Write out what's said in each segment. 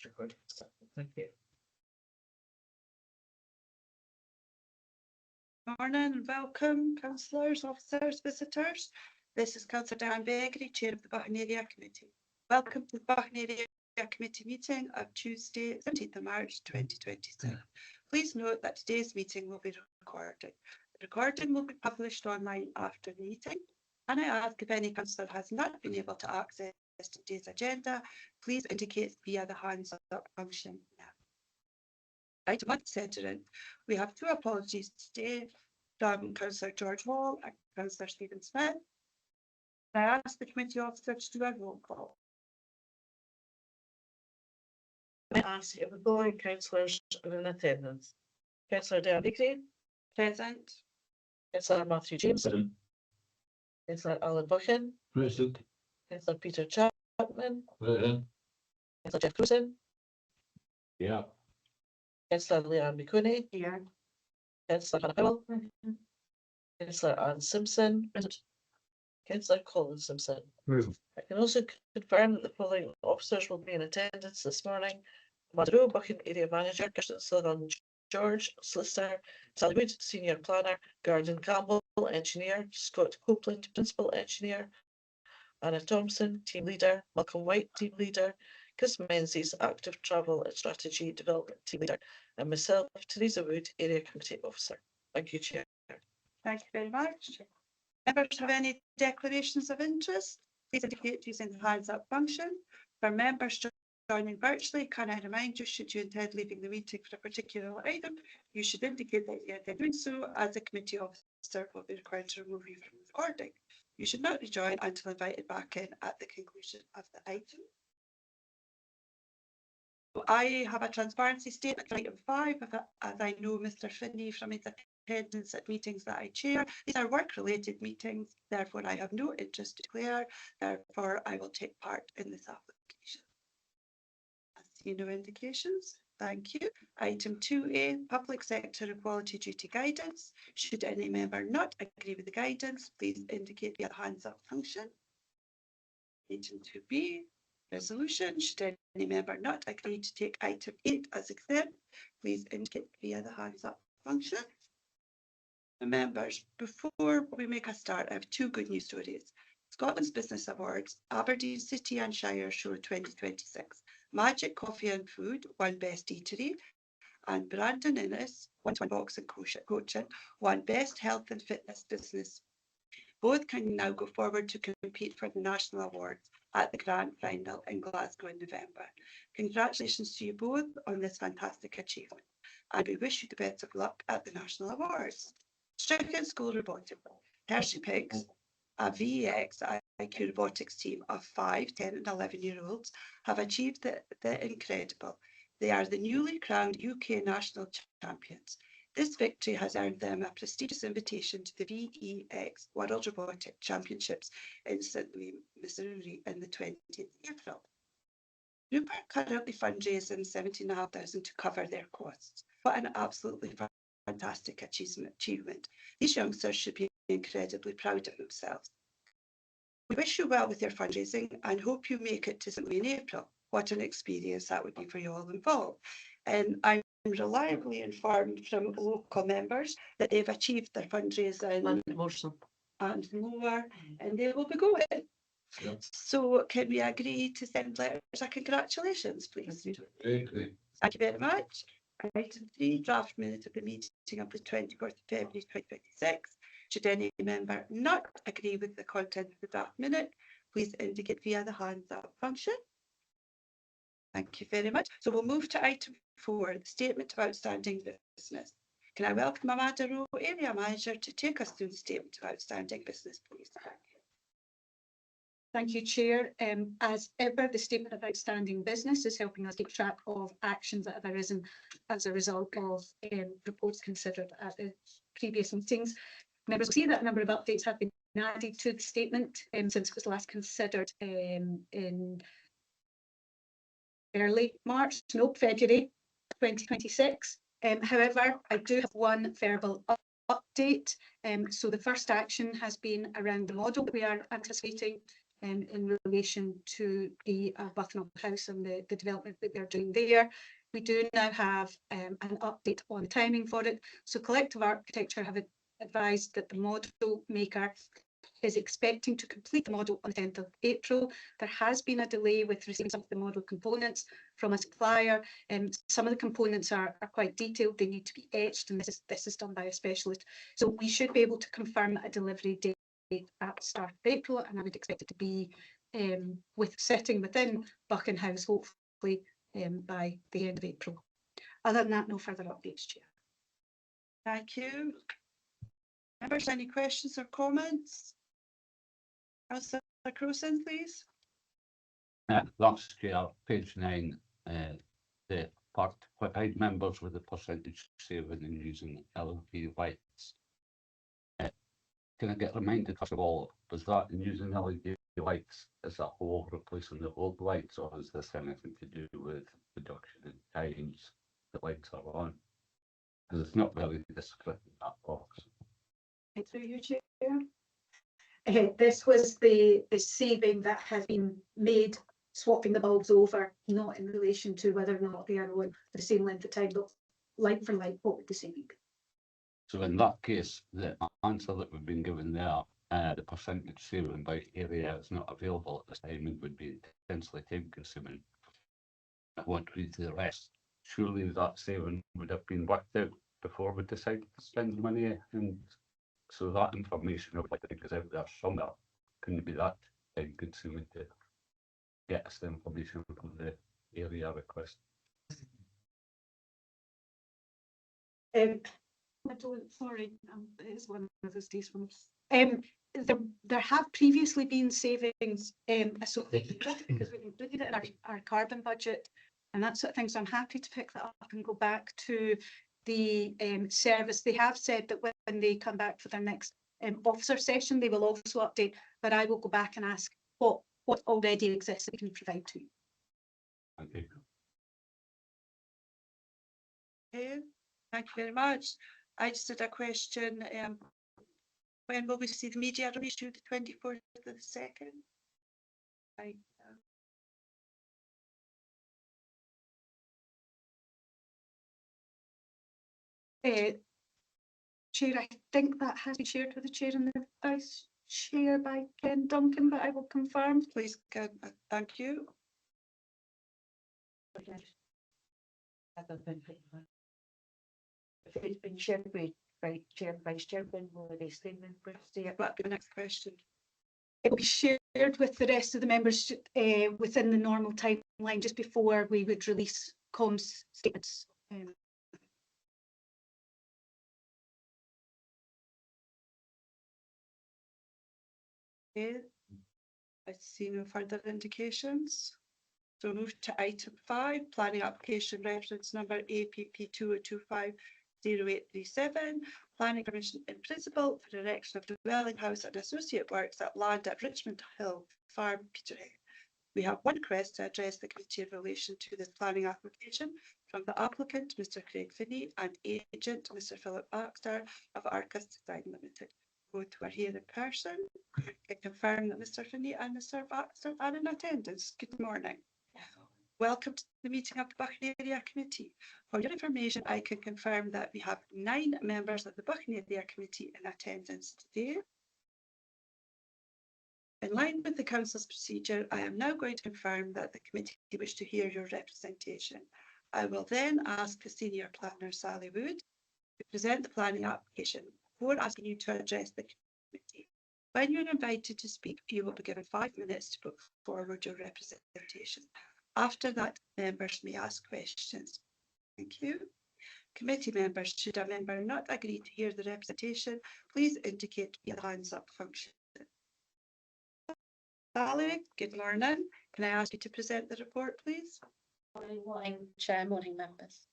recording. Thank you. Morning and welcome, councillors, officers, visitors. This is Councillor Diane Beggery, Chair of the Buchan Area Committee. Welcome to the Buchan Area Committee meeting of Tuesday, 17th of March 2022. Please note that today's meeting will be recorded. The recording will be published online after the meeting, and I ask if any councillor has not been able to access today's agenda, please indicate via the hands up function now. Item 1, considering. We have two apologies today from Councillor George Hall and Councillor Stephen Smith. I ask the committee officer to do a roll call. I ask if the following councillors are in attendance. Councillor Diane Beggery, Present. Councillor Matthew James, Councillor Alan Buchan, Present. Councillor Peter Chapman, Present. Councillor Jeff Cruzen, Yeah. Councillor Leanne McCooney, Here. Councillor Hannah Powell, Councillor Anne Simpson, Councillor Colin Simpson. Present. I can also confirm that the following officers will be in attendance this morning: Madro, Buchan Area Manager, Kirsten Sullivan George, Solicitor, Sally Wood, Senior Planner, Gordon Campbell, Engineer, Scott Copeland, Principal Engineer, Anna Thompson, Team Leader, Malcolm White, Team Leader, Chris Menzies, Active Travel and Strategy Development Team Leader, and myself, Teresa Wood, Area Committee Officer. Thank you, Chair. Thank you very much. Members have any declarations of interest? Please indicate using the hands up function. For members joining virtually, can I remind you, should you intend leaving the meeting for a particular item, you should indicate that you intend doing so, as a committee officer will be required to remove you from the recording. You should not rejoin until invited back in at the conclusion of the item. I have a transparency statement for item 5, as I know Mr. Finney from his attendance at meetings that I chair. These are work-related meetings, therefore I have no interest to declare, therefore I will take part in this application. I see no indications. Thank you. Item 2A, Public Sector Equality Duty Guidance. Should any member not agree with the guidance, please indicate via the hands up function. Item 2B, Resolution. Should any member not agree to take item 8 as exempt, please indicate via the hands up function. Members, before we make a start, I have two good news stories. Scotland's Business Awards, Aberdeen City and Shire Show 2026. Magic Coffee and Food won Best Eatery, and Brandon Innes, 1-to-1 Box and Coaching, won Best Health and Fitness Business. Both can now go forward to compete for the national awards at the grand final in Glasgow in November. Congratulations to you both on this fantastic achievement, and we wish you the best of luck at the national awards. Stricken School Robotics, Hershey Pigs, a VEX IQ robotics team of 5, 10 and 11-year-olds have achieved the incredible. They are the newly crowned UK national champions. This victory has earned them a prestigious invitation to the VEX World Robotic Championships in St. Louis, Missouri in the 20th of April. The group are currently fundraising $17,500 to cover their costs. What an absolutely fantastic achievement. These youngsters should be incredibly proud of themselves. We wish you well with your fundraising and hope you make it to St. Louis in April. What an experience that would be for you all involved. And I'm reliably informed from local members that they've achieved their fundraising and more, and they will be going. Yep. So can we agree to send letters of congratulations, please? Great. Thank you very much. Item 3, draft minute of the meeting of the 24th of February 2026. Should any member not agree with the content of the draft minute, please indicate via the hands up function. Thank you very much. So we'll move to item 4, the statement of outstanding business. Can I welcome Amanda Rowe, Area Manager, to take us through the statement of outstanding business, please? Thank you, Chair. As ever, the statement of outstanding business is helping us keep track of actions that have arisen as a result of reports considered at the previous meetings. Members will see that a number of updates have been added to the statement since it was last considered in February 2026. However, I do have one verbal update. So the first action has been around the model that we are anticipating in relation to the Buchan House and the development that they're doing there. We do now have an update on the timing for it. So Collective Architecture have advised that the model maker is expecting to complete the model on the 10th of April. There has been a delay with receiving some of the model components from a supplier. Some of the components are quite detailed. They need to be etched, and this is done by a specialist. So we should be able to confirm a delivery date at the start of April, and I would expect it to be sitting within Buchan House, hopefully by the end of April. Other than that, no further updates, Chair. Thank you. Members, any questions or comments? Councillor Crowson, please. That's Chair, page 9, the part to provide members with a percentage saving in using LED lights. Can I get reminded, first of all, was that in using LED lights as a whole replacing the old lights, or is this anything to do with reduction in times the lights are on? Because it's not very descriptive in that box. Through you, Chair. This was the saving that has been made swapping the bulbs over, not in relation to whether or not they are on the same length of time, but like for like, what would the saving be? So in that case, the answer that we've been given there, the percentage saving by area is not available at this time and would be intensely time consuming. I won't read the rest. Surely that saving would have been worked out before we decided to spend the money, and so that information I would like to think is out there somewhere. Couldn't it be that time consuming to get us the information from the area request? I don't, sorry, it is one of those days for me. There have previously been savings associated with it because we've included it in our carbon budget and that sort of thing. So I'm happy to pick that up and go back to the service. They have said that when they come back for their next officer session, they will also update, but I will go back and ask what already exists that we can provide to you. Thank you. Okay, thank you very much. I just had a question. When will we see the media release to the 24th of the 2nd? Chair, I think that has been shared with the Chair and the Vice Chair by Ken Duncan, but I will confirm. Please, thank you. If it's been shared by Chair and Vice Chairman, will the rest of the members say it? That'll be the next question. It will be shared with the rest of the members within the normal timeline just before we would release comms statements. Okay, I see no further indications. So move to item 5, planning application reference number APP 2025-0837, planning permission in principle for erection of dwelling house and associate works at land at Richmond Hill Farm, Peterhead. We have one request to address the committee in relation to this planning application from the applicant, Mr. Craig Finney, and agent, Mr. Philip Baxter of Arcus Design Limited. Both who are here in person. I confirm that Mr. Finney and Mr. Baxter are in attendance. Good morning. Welcome to the meeting of the Buchan Area Committee. For your information, I can confirm that we have 9 members of the Buchan Area Committee in attendance today. In line with the Council's procedure, I am now going to confirm that the committee wish to hear your representation. I will then ask the Senior Planner, Sally Wood, to present the planning application before asking you to address the committee. When you're invited to speak, you will be given 5 minutes to put forward your representation. After that, members may ask questions. Thank you. Committee members, should a member not agree to hear the representation, please indicate via the hands up function. Sally, good morning. Can I ask you to present the report, please? Morning, Chair, morning members.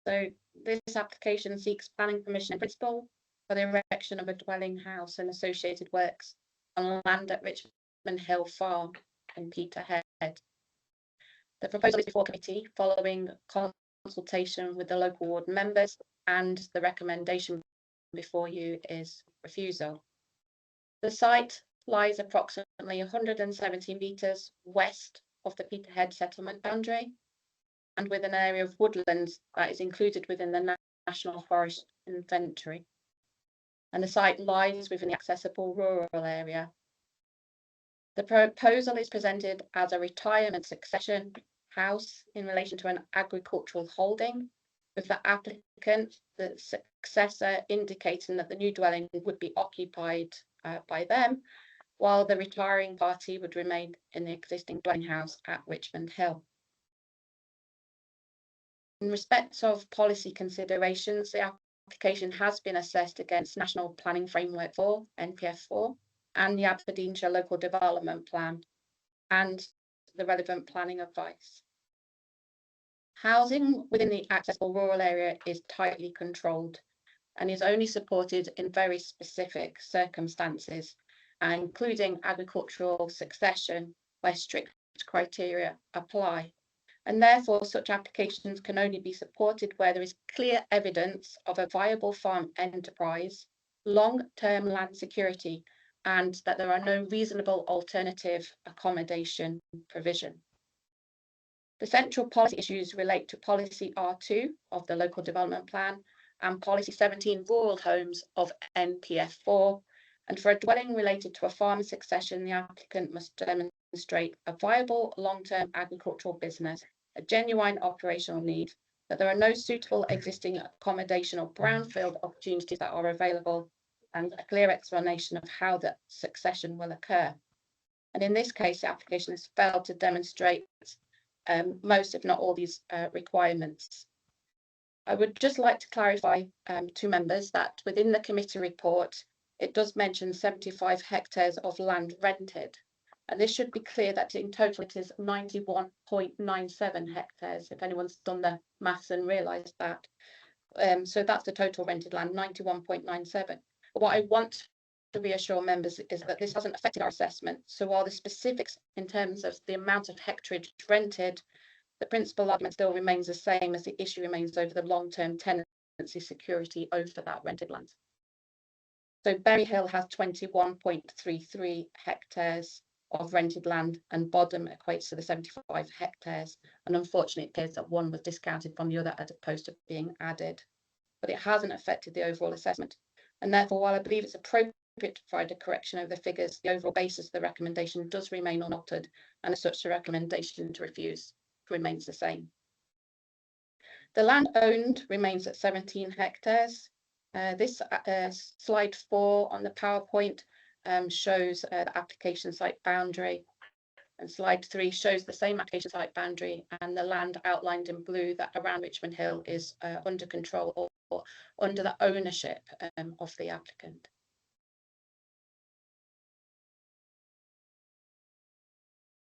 So this application seeks planning permission in principle for the erection of a dwelling house and associated works on land at Richmond Hill Farm in Peterhead. The proposal is before committee following consultation with the local ward members, and the recommendation before you is refusal. The site lies approximately 170 metres west of the Peterhead settlement boundary and with an area of woodlands that is included within the National Forest Inventory. And the site lies within the accessible rural area. The proposal is presented as a retirement succession house in relation to an agricultural holding, with the applicant, the successor, indicating that the new dwelling would be occupied by them, while the retiring party would remain in the existing dwelling house at Richmond Hill. In respect of policy considerations, the application has been assessed against National Planning Framework 4, NPF 4, and the Aberdeenshire Local Development Plan and the relevant planning advice. Housing within the accessible rural area is tightly controlled and is only supported in very specific circumstances, including agricultural succession, where strict criteria apply. And therefore, such applications can only be supported where there is clear evidence of a viable farm enterprise, long-term land security, and that there are no reasonable alternative accommodation provision. The central policy issues relate to Policy R2 of the Local Development Plan and Policy 17 Rural Homes of NPF 4. And for a dwelling related to a farm succession, the applicant must demonstrate a viable long-term agricultural business, a genuine operational need, that there are no suitable existing accommodation or brownfield opportunities that are available, and a clear explanation of how the succession will occur. And in this case, the application has failed to demonstrate most, if not all, these requirements. I would just like to clarify to members that within the committee report, it does mention 75 hectares of land rented. And this should be clear that in total it is 91.97 hectares, if anyone's done the maths and realised that. So that's the total rented land, 91.97. But what I want to reassure members is that this hasn't affected our assessment. So while the specifics in terms of the amount of hectareage rented, the principal argument still remains the same, as the issue remains over the long-term tenancy security over that rented land. So Berry Hill has 21.33 hectares of rented land, and Bodham equates to the 75 hectares. And unfortunately, it appears that one was discounted from the other as opposed to being added. But it hasn't affected the overall assessment. And therefore, while I believe it's appropriate to provide a correction of the figures, the overall basis of the recommendation does remain unaltered, and as such, the recommendation to refuse remains the same. The land owned remains at 17 hectares. This slide 4 on the PowerPoint shows the application site boundary, and slide 3 shows the same application site boundary, and the land outlined in blue that around Richmond Hill is under control or under the ownership of the applicant.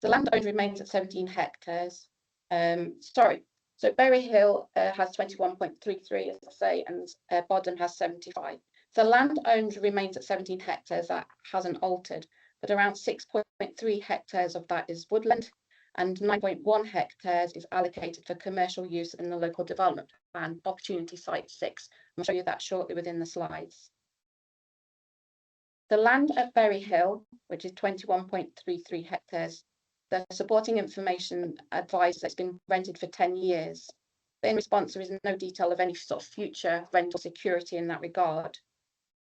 The land owned remains at 17 hectares. So Berry Hill has 21.33, as I say, and Bodham has 75. The land owned remains at 17 hectares, that hasn't altered, but around 6.3 hectares of that is woodland, and 9.1 hectares is allocated for commercial use in the Local Development Plan, Opportunity Site 6. I'll show you that shortly within the slides. The land at Berry Hill, which is 21.33 hectares, the supporting information advised that it's been rented for 10 years. But in response, there is no detail of any sort of future rental security in that regard.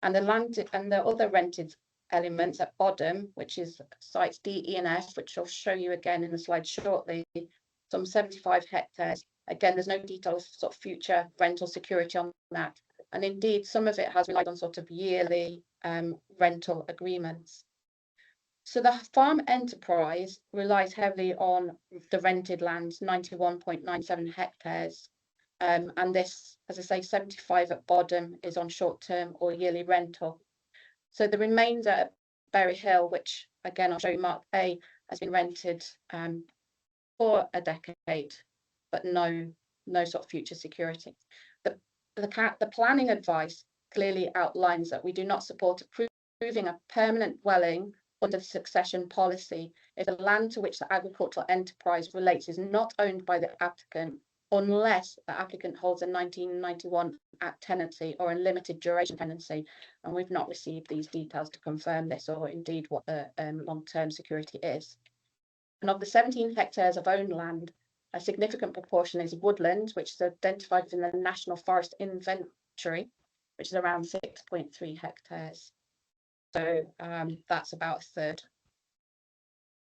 And the land and the other rented elements at Bodham, which is sites D, E and F, which I'll show you again in the slide shortly, some 75 hectares. Again, there's no detail of sort of future rental security on that. And indeed, some of it has relied on sort of yearly rental agreements. So the farm enterprise relies heavily on the rented land, 91.97 hectares. And this, as I say, 75 at Bodham is on short-term or yearly rental. So the remainder at Berry Hill, which again, I'll show you mark A, has been rented for a decade, but no sort of future security. The planning advice clearly outlines that we do not support approving a permanent dwelling under the succession policy if the land to which the agricultural enterprise relates is not owned by the applicant unless the applicant holds a 1991 Act tenancy or a limited duration tenancy. And we've not received these details to confirm this or indeed what the long-term security is. And of the 17 hectares of owned land, a significant proportion is woodland, which is identified in the National Forest Inventory, which is around 6.3 hectares. So that's about a third.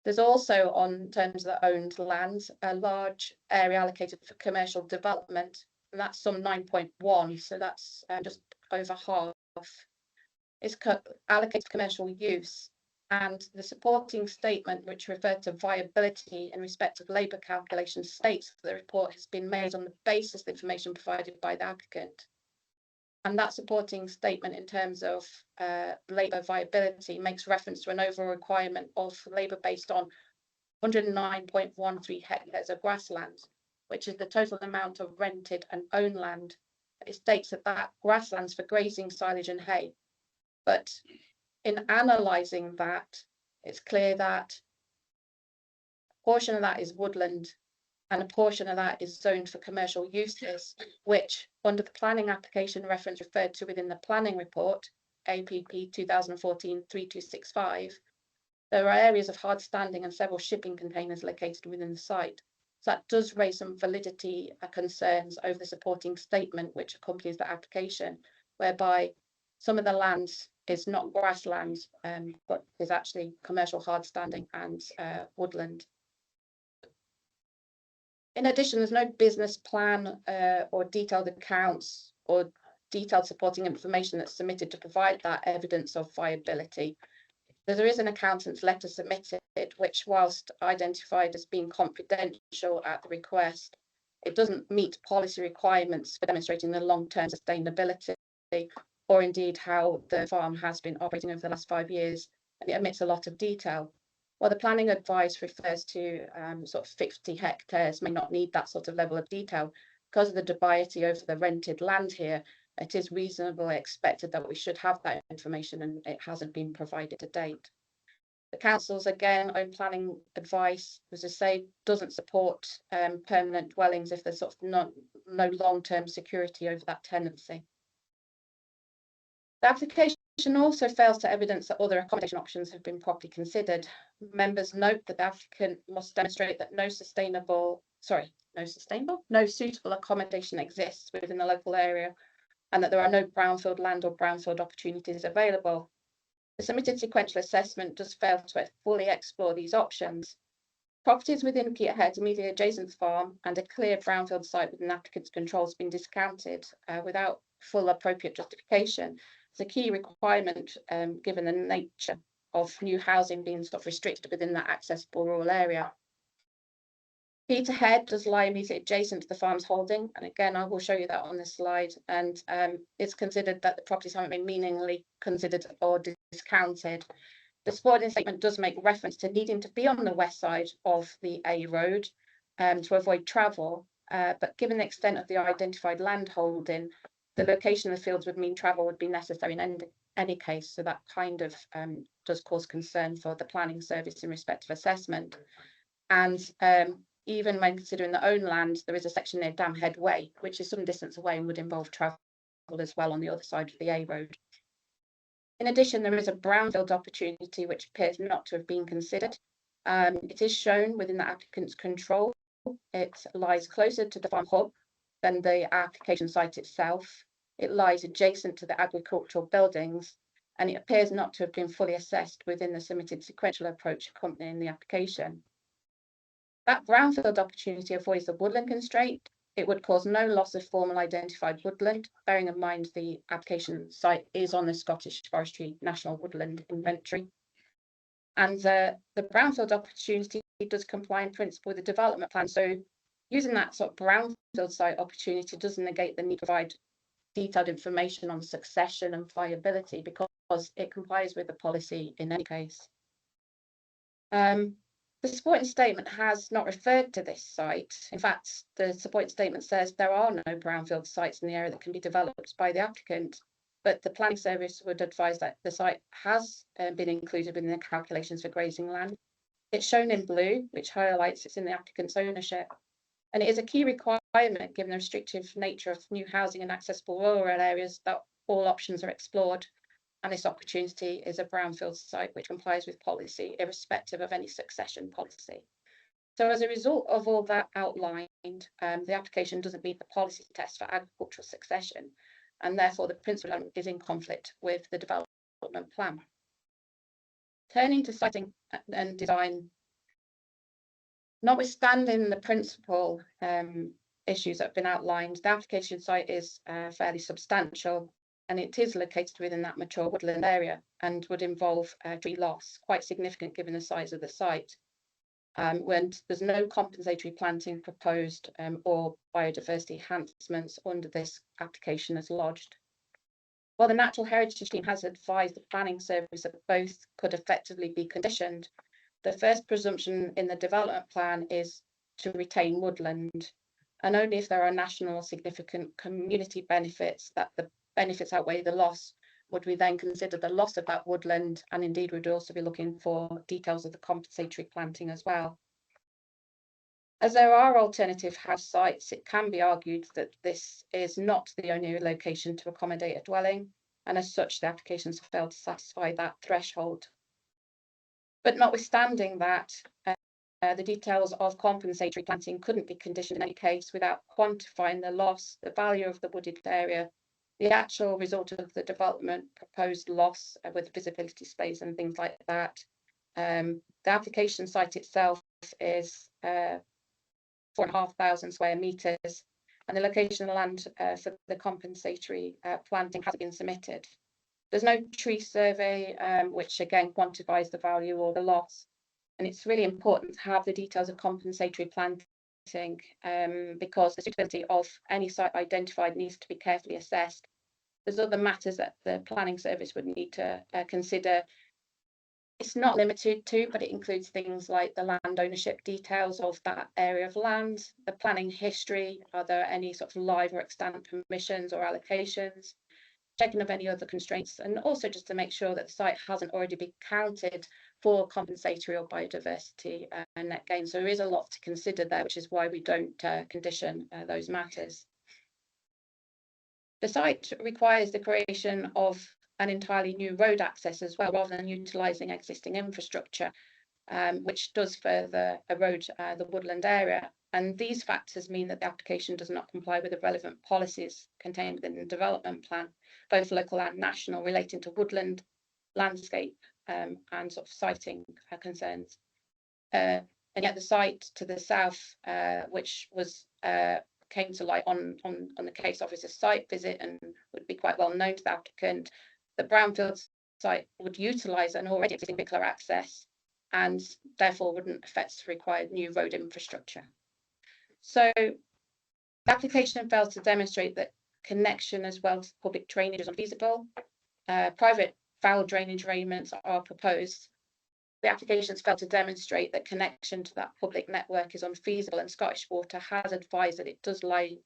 There's also, on terms of the owned lands, a large area allocated for commercial development, and that's some 9.1, so that's just over half. It's allocated to commercial use, and the supporting statement, which referred to viability in respect of labour calculations, states that the report has been made on the basis of the information provided by the applicant. And that supporting statement in terms of labour viability makes reference to an overall requirement of labour based on 109.13 hectares of grassland, which is the total amount of rented and owned land. It states that grasslands for grazing, silage and hay. But in analysing that, it's clear that a portion of that is woodland and a portion of that is zoned for commercial uses, which under the planning application reference referred to within the planning report, APP 2014-3265, there are areas of hard standing and several shipping containers located within the site. So that does raise some validity concerns over the supporting statement which accompanies the application, whereby some of the land is not grasslands, but is actually commercial hard standing and woodland. In addition, there's no business plan or detailed accounts or detailed supporting information that's submitted to provide that evidence of viability. There is an accountant's letter submitted, which, whilst identified as being confidential at the request, it doesn't meet policy requirements for demonstrating the long-term sustainability or indeed how the farm has been operating over the last 5 years, and it omits a lot of detail. While the planning advice refers to sort of 50 hectares may not need that sort of level of detail, because of the dubiety over the rented land here, it is reasonably expected that we should have that information, and it hasn't been provided to date. The council's, again, own planning advice, as I say, doesn't support permanent dwellings if there's sort of no long-term security over that tenancy. The application also fails to evidence that other accommodation options have been properly considered. Members note that the applicant must demonstrate that no suitable accommodation exists within the local area and that there are no brownfield land or brownfield opportunities available. The submitted sequential assessment does fail to fully explore these options. Properties within Peterhead immediately adjacent to the farm and a clear brownfield site within the applicant's control has been discounted without full appropriate justification. It's a key requirement given the nature of new housing being sort of restricted within that accessible rural area. Peterhead does lie immediately adjacent to the farm's holding, and again I will show you that on this slide, and it's considered that the properties haven't been meaningfully considered or discounted. The supporting statement does make reference to needing to be on the west side of the A road to avoid travel, but given the extent of the identified land holding, the location of the fields would mean travel would be necessary in any case, so that kind of does cause concern for the planning service in respect of assessment. And even when considering the own land, there is a section near Dam Head Way, which is some distance away and would involve travel as well on the other side of the A road. In addition, there is a brownfield opportunity which appears not to have been considered. It is shown within the applicant's control. It lies closer to the farm hub than the application site itself. It lies adjacent to the agricultural buildings, and it appears not to have been fully assessed within the submitted sequential approach accompanying the application. That brownfield opportunity avoids the woodland constraint. It would cause no loss of formal identified woodland, bearing in mind the application site is on the Scottish Forestry National Woodland Inventory. And the brownfield opportunity does comply in principle with the development plan. So using that sort of brownfield site opportunity doesn't negate the need to provide detailed information on succession and viability because it complies with the policy in any case. The supporting statement has not referred to this site. In fact, the supporting statement says there are no brownfield sites in the area that can be developed by the applicant, but the planning service would advise that the site has been included in the calculations for grazing land. It's shown in blue, which highlights it's in the applicant's ownership. And it is a key requirement requirement, given the restrictive nature of new housing and accessible rural areas, that all options are explored. And this opportunity is a brownfield site which complies with policy, irrespective of any succession policy. So as a result of all that outlined, the application doesn't meet the policy test for agricultural succession, and therefore the principal element is in conflict with the development plan. Turning to siting and design, notwithstanding the principal issues that have been outlined, the application site is fairly substantial, and it is located within that mature woodland area and would involve tree loss, quite significant given the size of the site. When there's no compensatory planting proposed or biodiversity enhancements under this application as lodged. While the Natural Heritage Team has advised the planning service that both could effectively be conditioned, the first presumption in the development plan is to retain woodland, and only if there are national or significant community benefits that the benefits outweigh the loss would we then consider the loss of that woodland, and indeed we'd also be looking for details of the compensatory planting as well. As there are alternative house sites, it can be argued that this is not the only location to accommodate a dwelling, and as such the applications failed to satisfy that threshold. But notwithstanding that, the details of compensatory planting couldn't be conditioned in any case without quantifying the loss, the value of the wooded area, the actual result of the development, proposed loss with visibility space and things like that. The application site itself is 4,500 square metres, and the location of the land for the compensatory planting has been submitted. There's no tree survey, which again quantifies the value or the loss. And it's really important to have the details of compensatory planting because the suitability of any site identified needs to be carefully assessed. There's other matters that the planning service would need to consider. It's not limited to, but it includes things like the land ownership details of that area of land, the planning history, are there any sort of live or extant permissions or allocations, checking of any other constraints, and also just to make sure that the site hasn't already been counted for compensatory or biodiversity and net gain. So there is a lot to consider there, which is why we don't condition those matters. The site requires the creation of an entirely new road access as well, rather than utilising existing infrastructure, which does further erode the woodland area. And these factors mean that the application does not comply with the relevant policies contained within the development plan, both local and national, relating to woodland, landscape, and sort of siting concerns. And yet the site to the south, which was came to light on the case officer's site visit and would be quite well known to the applicant, the brownfield site would utilise an already existing vehicular access and therefore wouldn't affect required new road infrastructure. So the application fails to demonstrate that connection as well to public drainage is unfeasible. Private foul drainage arrangements are proposed. The applications fail to demonstrate that connection to that public network is unfeasible, and Scottish Water has advised that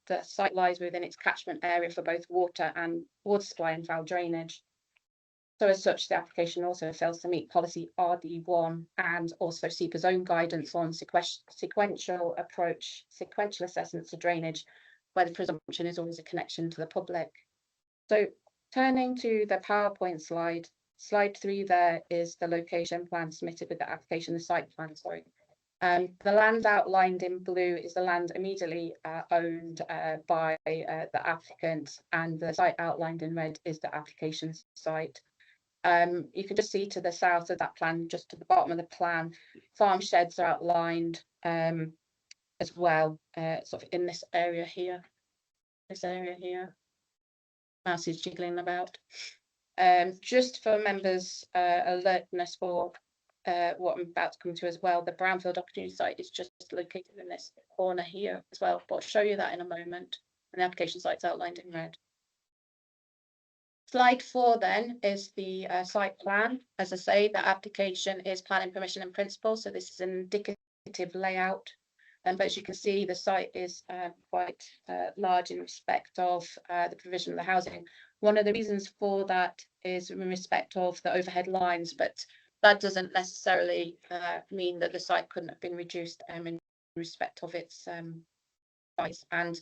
the site lies within its catchment area for both water supply and foul drainage. So as such, the application also fails to meet policy RD1 and also SEPA's own guidance on sequential assessments of drainage, where the presumption is always a connection to the public. So turning to the PowerPoint slide, slide 3 there is the location plan submitted with the application, the site plan, sorry. The land outlined in blue is the land immediately owned by the applicant, and the site outlined in red is the application site. You can just see to the south of that plan, just to the bottom of the plan, farm sheds are outlined as well, sort of in this area here. Mouse is jiggling about. Just for members' alertness for what I'm about to come to as well, the brownfield opportunity site is just located in this corner here as well, but I'll show you that in a moment. And the application site's outlined in red. Slide 4 then is the site plan. As I say, the application is planning permission in principle, so this is an indicative layout. But as you can see, the site is quite large in respect of the provision of the housing. One of the reasons for that is in respect of the overhead lines, but that doesn't necessarily mean that the site couldn't have been reduced in respect of its size, and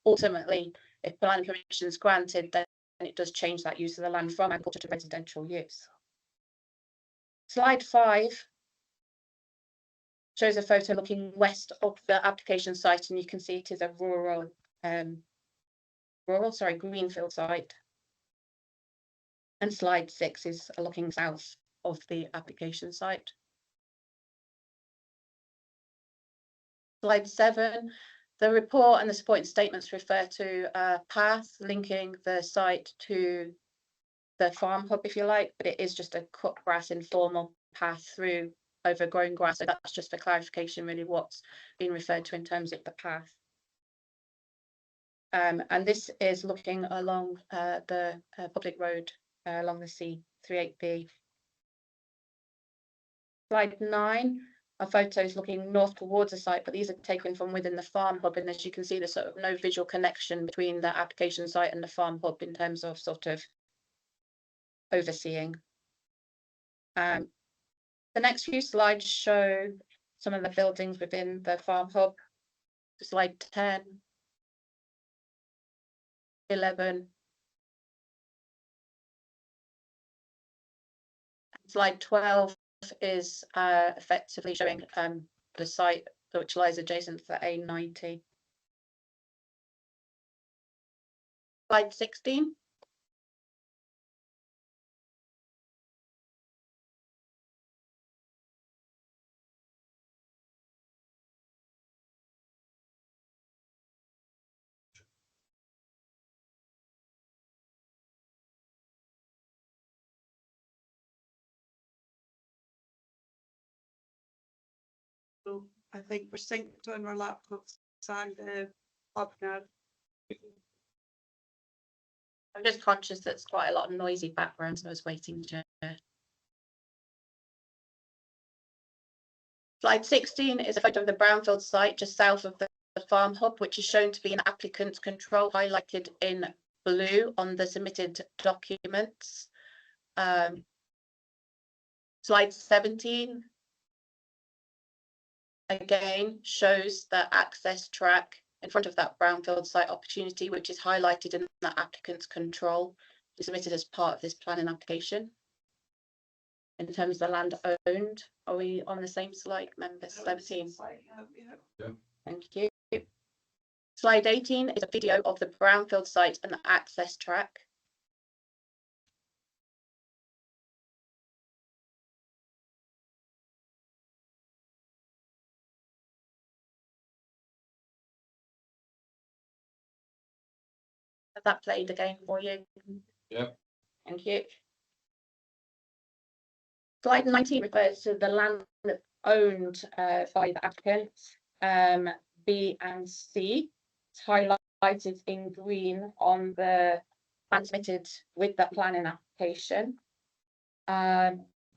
ultimately, if planning permission is granted, then it does change that use of the land from agriculture to residential use. Slide 5 shows a photo looking west of the application site, and you can see it is a greenfield site. And slide 6 is looking south of the application site. Slide 7, the report and the supporting statements refer to a path linking the site to the farm hub, if you like, but it is just a cut grass informal path through overgrown grass. So that's just for clarification, really, what's being referred to in terms of the path. And this is looking along the public road along the C38B. Slide 9 are photos looking north towards the site, but these are taken from within the farm hub, and as you can see, there's sort of no visual connection between the application site and the farm hub in terms of sort of overseeing. The next few slides show some of the buildings within the farm hub. Slide 10, 11, slide 12 is effectively showing the site which lies adjacent to the A90. Slide 16. So I think we're synced on our laptops and the hub now. I'm just conscious that it's quite a lot of noisy background, so I was waiting to. Slide 16 is a photo of the brownfield site just south of the farm hub, which is shown to be an applicant's control highlighted in blue on the submitted documents. Slide 17 again shows the access track in front of that brownfield site opportunity, which is highlighted in the applicant's control submitted as part of this planning application. In terms of the land owned, are we on the same slide, members? 17. Yeah. Thank you. Slide 18 is a video of the brownfield site and the access track. Have that played again for you? Yep. Thank you. Slide 19 refers to the land owned by the applicants, B and C. It's highlighted in green on the plan submitted with that planning application.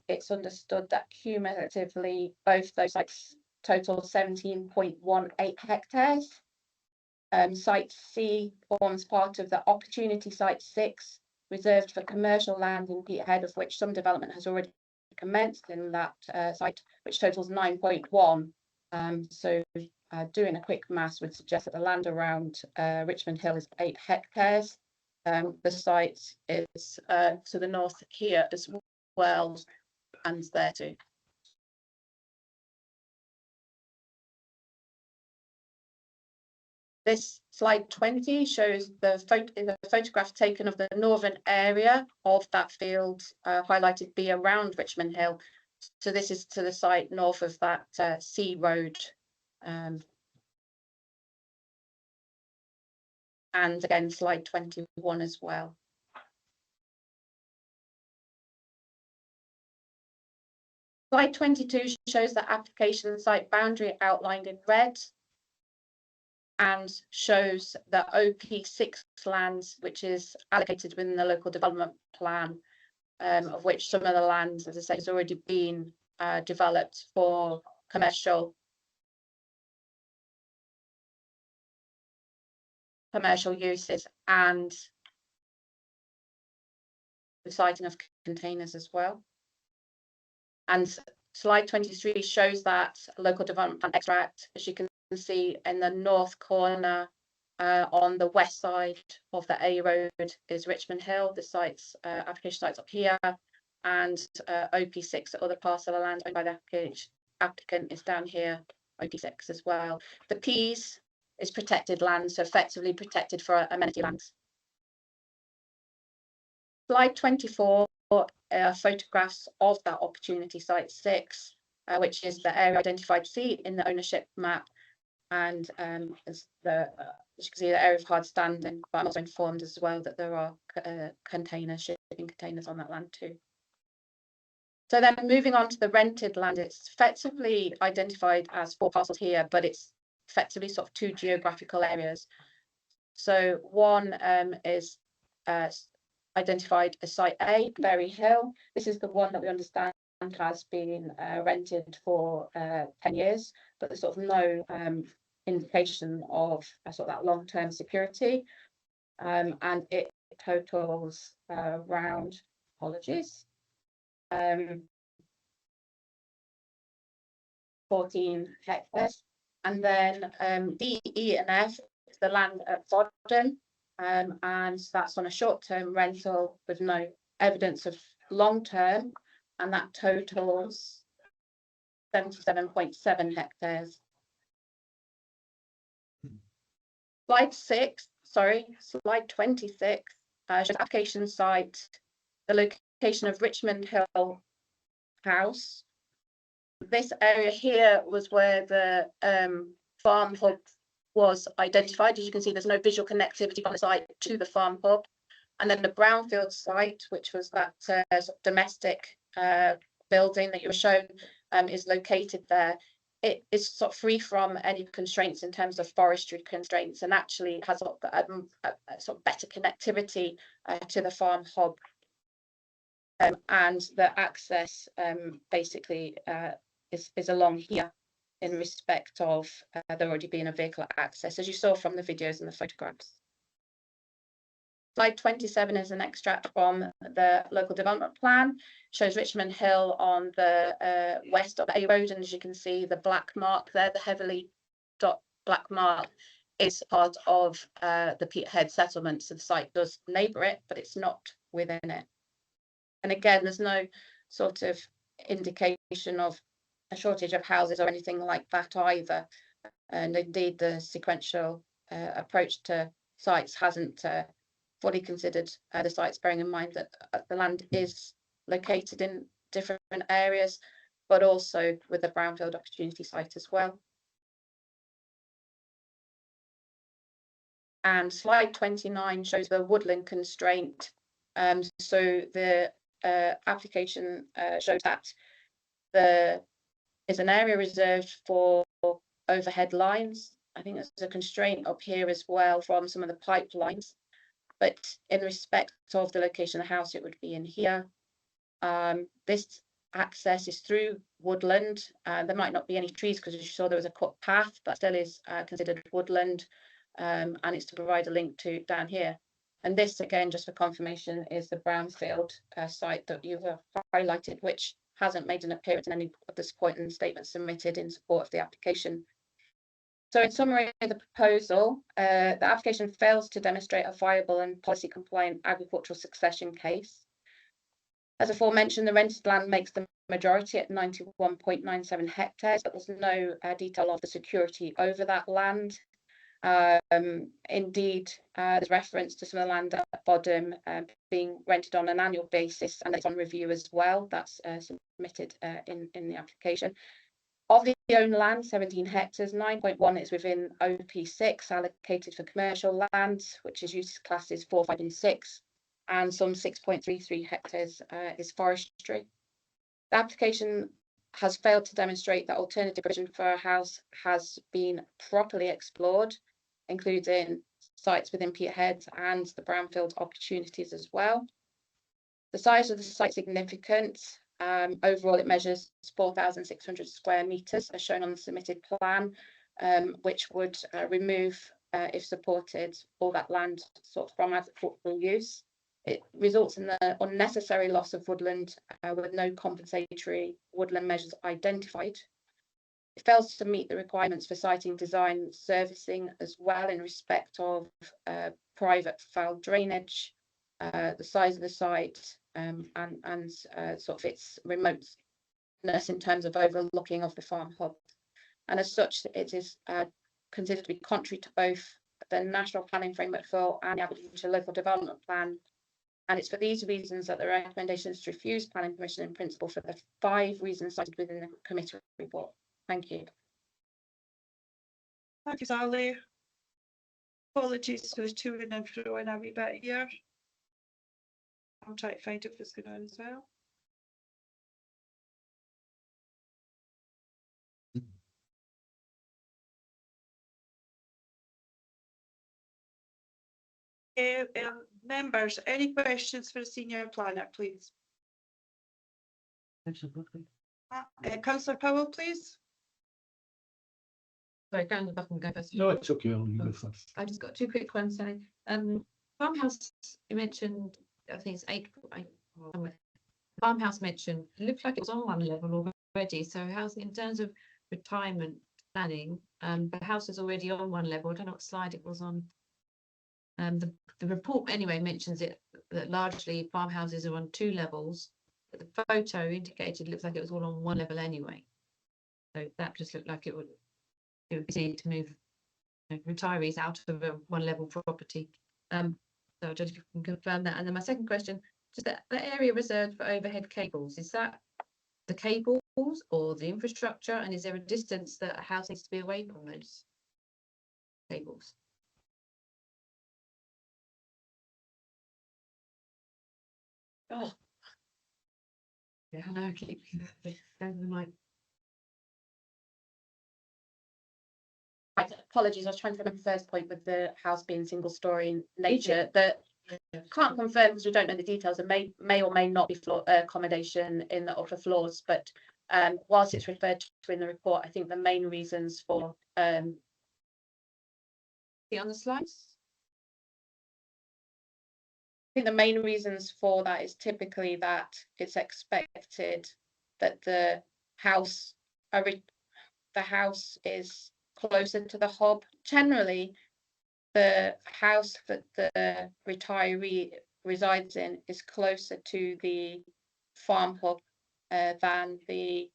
It's understood that cumulatively both those sites total 17.18 hectares. Site C forms part of the opportunity site 6, reserved for commercial land in Peterhead, of which some development has already commenced in that site, which totals 9.1. So doing a quick maths would suggest that the land around Richmond Hill is 8 hectares. The site is to the north here as well, and there too. This slide 20 shows the photograph taken of the northern area of that field, highlighted B around Richmond Hill. So this is to the site north of that C road. And again, slide 21 as well. Slide 22 shows the application site boundary outlined in red, and shows the OP6 lands, which is allocated within the local development plan, of which some of the land, as I say, has already been developed for commercial uses and the siting of containers as well. And slide 23 shows that local development plan extract, as you can see in the north corner on the west side of the A road is Richmond Hill. The sites, application sites up here, and OP6, the other parcel of land owned by the applicant is down here, OP6 as well. The Ps is protected land, so effectively protected for amenity lands. Slide 24 photographs of that opportunity site 6, which is the area identified C in the ownership map, and as you can see, the area of hard standing. But I'm also informed as well that there are containers, shipping containers on that land too. So then moving on to the rented land, it's effectively identified as 4 parcels here, but it's effectively sort of 2 geographical areas. So one is identified as site A, Berry Hill. This is the one that we understand has been rented for 10 years, but there's sort of no indication of sort of that long-term security. And it totals around, apologies, 14 hectares. And then D, E and F is the land at Buchan, and that's on a short-term rental with no evidence of long-term, and that totals 77.7 hectares. Slide 26 shows application site, the location of Richmond Hill House. This area here was where the farm hub was identified. As you can see, there's no visual connectivity from the site to the farm hub. And then the brownfield site, which was that sort of domestic building that you were shown, is located there. It is sort of free from any constraints in terms of forestry constraints, and actually has a sort of better connectivity to the farm hub. And the access basically is along here in respect of there already being a vehicle access, as you saw from the videos and the photographs. Slide 27 is an extract from the local development plan. Shows Richmond Hill on the west of A Road, and as you can see, the black mark there, the heavily black mark, is part of the Peterhead settlement. So the site does neighbour it, but it's not within it. And again, there's no sort of indication of a shortage of houses or anything like that either. And indeed, the sequential approach to sites hasn't fully considered the sites, bearing in mind that the land is located in different areas, but also with the brownfield opportunity site as well. And slide 29 shows the woodland constraint. So the application shows that there is an area reserved for overhead lines. I think there's a constraint up here as well from some of the pipelines, but in respect of the location of the house, it would be in here. This access is through woodland. There might not be any trees because as you saw there was a cut path, but still is considered woodland, and it's to provide a link to down here. And this, again, just for confirmation, is the brownfield site that you've highlighted, which hasn't made an appearance in any of the supporting statements submitted in support of the application. So in summary, the proposal, the application fails to demonstrate a viable and policy compliant agricultural succession case. As aforementioned, the rented land makes the majority at 91.97 hectares, but there's no detail of the security over that land. Indeed, there's reference to some of the land at bottom being rented on an annual basis, and it's on review as well. That's submitted in the application. Of the owned land, 17 hectares, 9.1 is within OP6, allocated for commercial land, which is use classes 4, 5 and 6, and some 6.33 hectares is forestry. The application has failed to demonstrate that alternative provision for a house has been properly explored, including sites within Peterhead and the brownfield opportunities as well. The size of the site is significant. Overall, it measures 4,600 square metres, as shown on the submitted plan, which would remove, if supported, all that land sort of from agricultural use. It results in the unnecessary loss of woodland with no compensatory woodland measures identified. it fails to meet the requirements for siting design servicing as well in respect of private foul drainage, the size of the site, and sort of its remoteness in terms of overlooking of the farm hub. And as such, it is considered to be contrary to both the National Planning Framework for and the Aberdeenshire Local Development Plan. And it's for these reasons that the recommendation is to refuse planning permission in principle for the 5 reasons cited within the committee report. Thank you. Thank you, Sally. Apologies for the to and fro in a wee bit here. I'll try to find out what's going on as well. Members, any questions for the senior planner, please? Councillor Powell, please. Sorry, go on the button, go first. No, it's okay, I'll go first. I just got 2 quick ones, Sally. Farmhouse, you mentioned, I think it's 8. Farmhouse mentioned, it looked like it was on 1 level already. So how's in terms of retirement planning? The house is already on 1 level. I don't know what slide it was on. The report anyway mentions it that largely farmhouses are on 2 levels, but the photo indicated it looks like it was all on 1 level anyway. So that just looked like it would be easy to move retirees out of a 1 level property. So I don't know if you can confirm that. And then my second question, just that area reserved for overhead cables, is that the cables or the infrastructure? And is there a distance that a house needs to be away from those cables? Oh, yeah, I know. I keep going to the mic. Apologies, I was trying to remember the first point with the house being single story in nature. That can't confirm because we don't know the details. It may or may not be floor accommodation in the upper floors, but whilst it's referred to in the report, I think the main reasons for See on the slides. I think the main reasons for that is typically that it's expected that the house is closer to the hub. Generally, the house that the retiree resides in is closer to the farm hub than the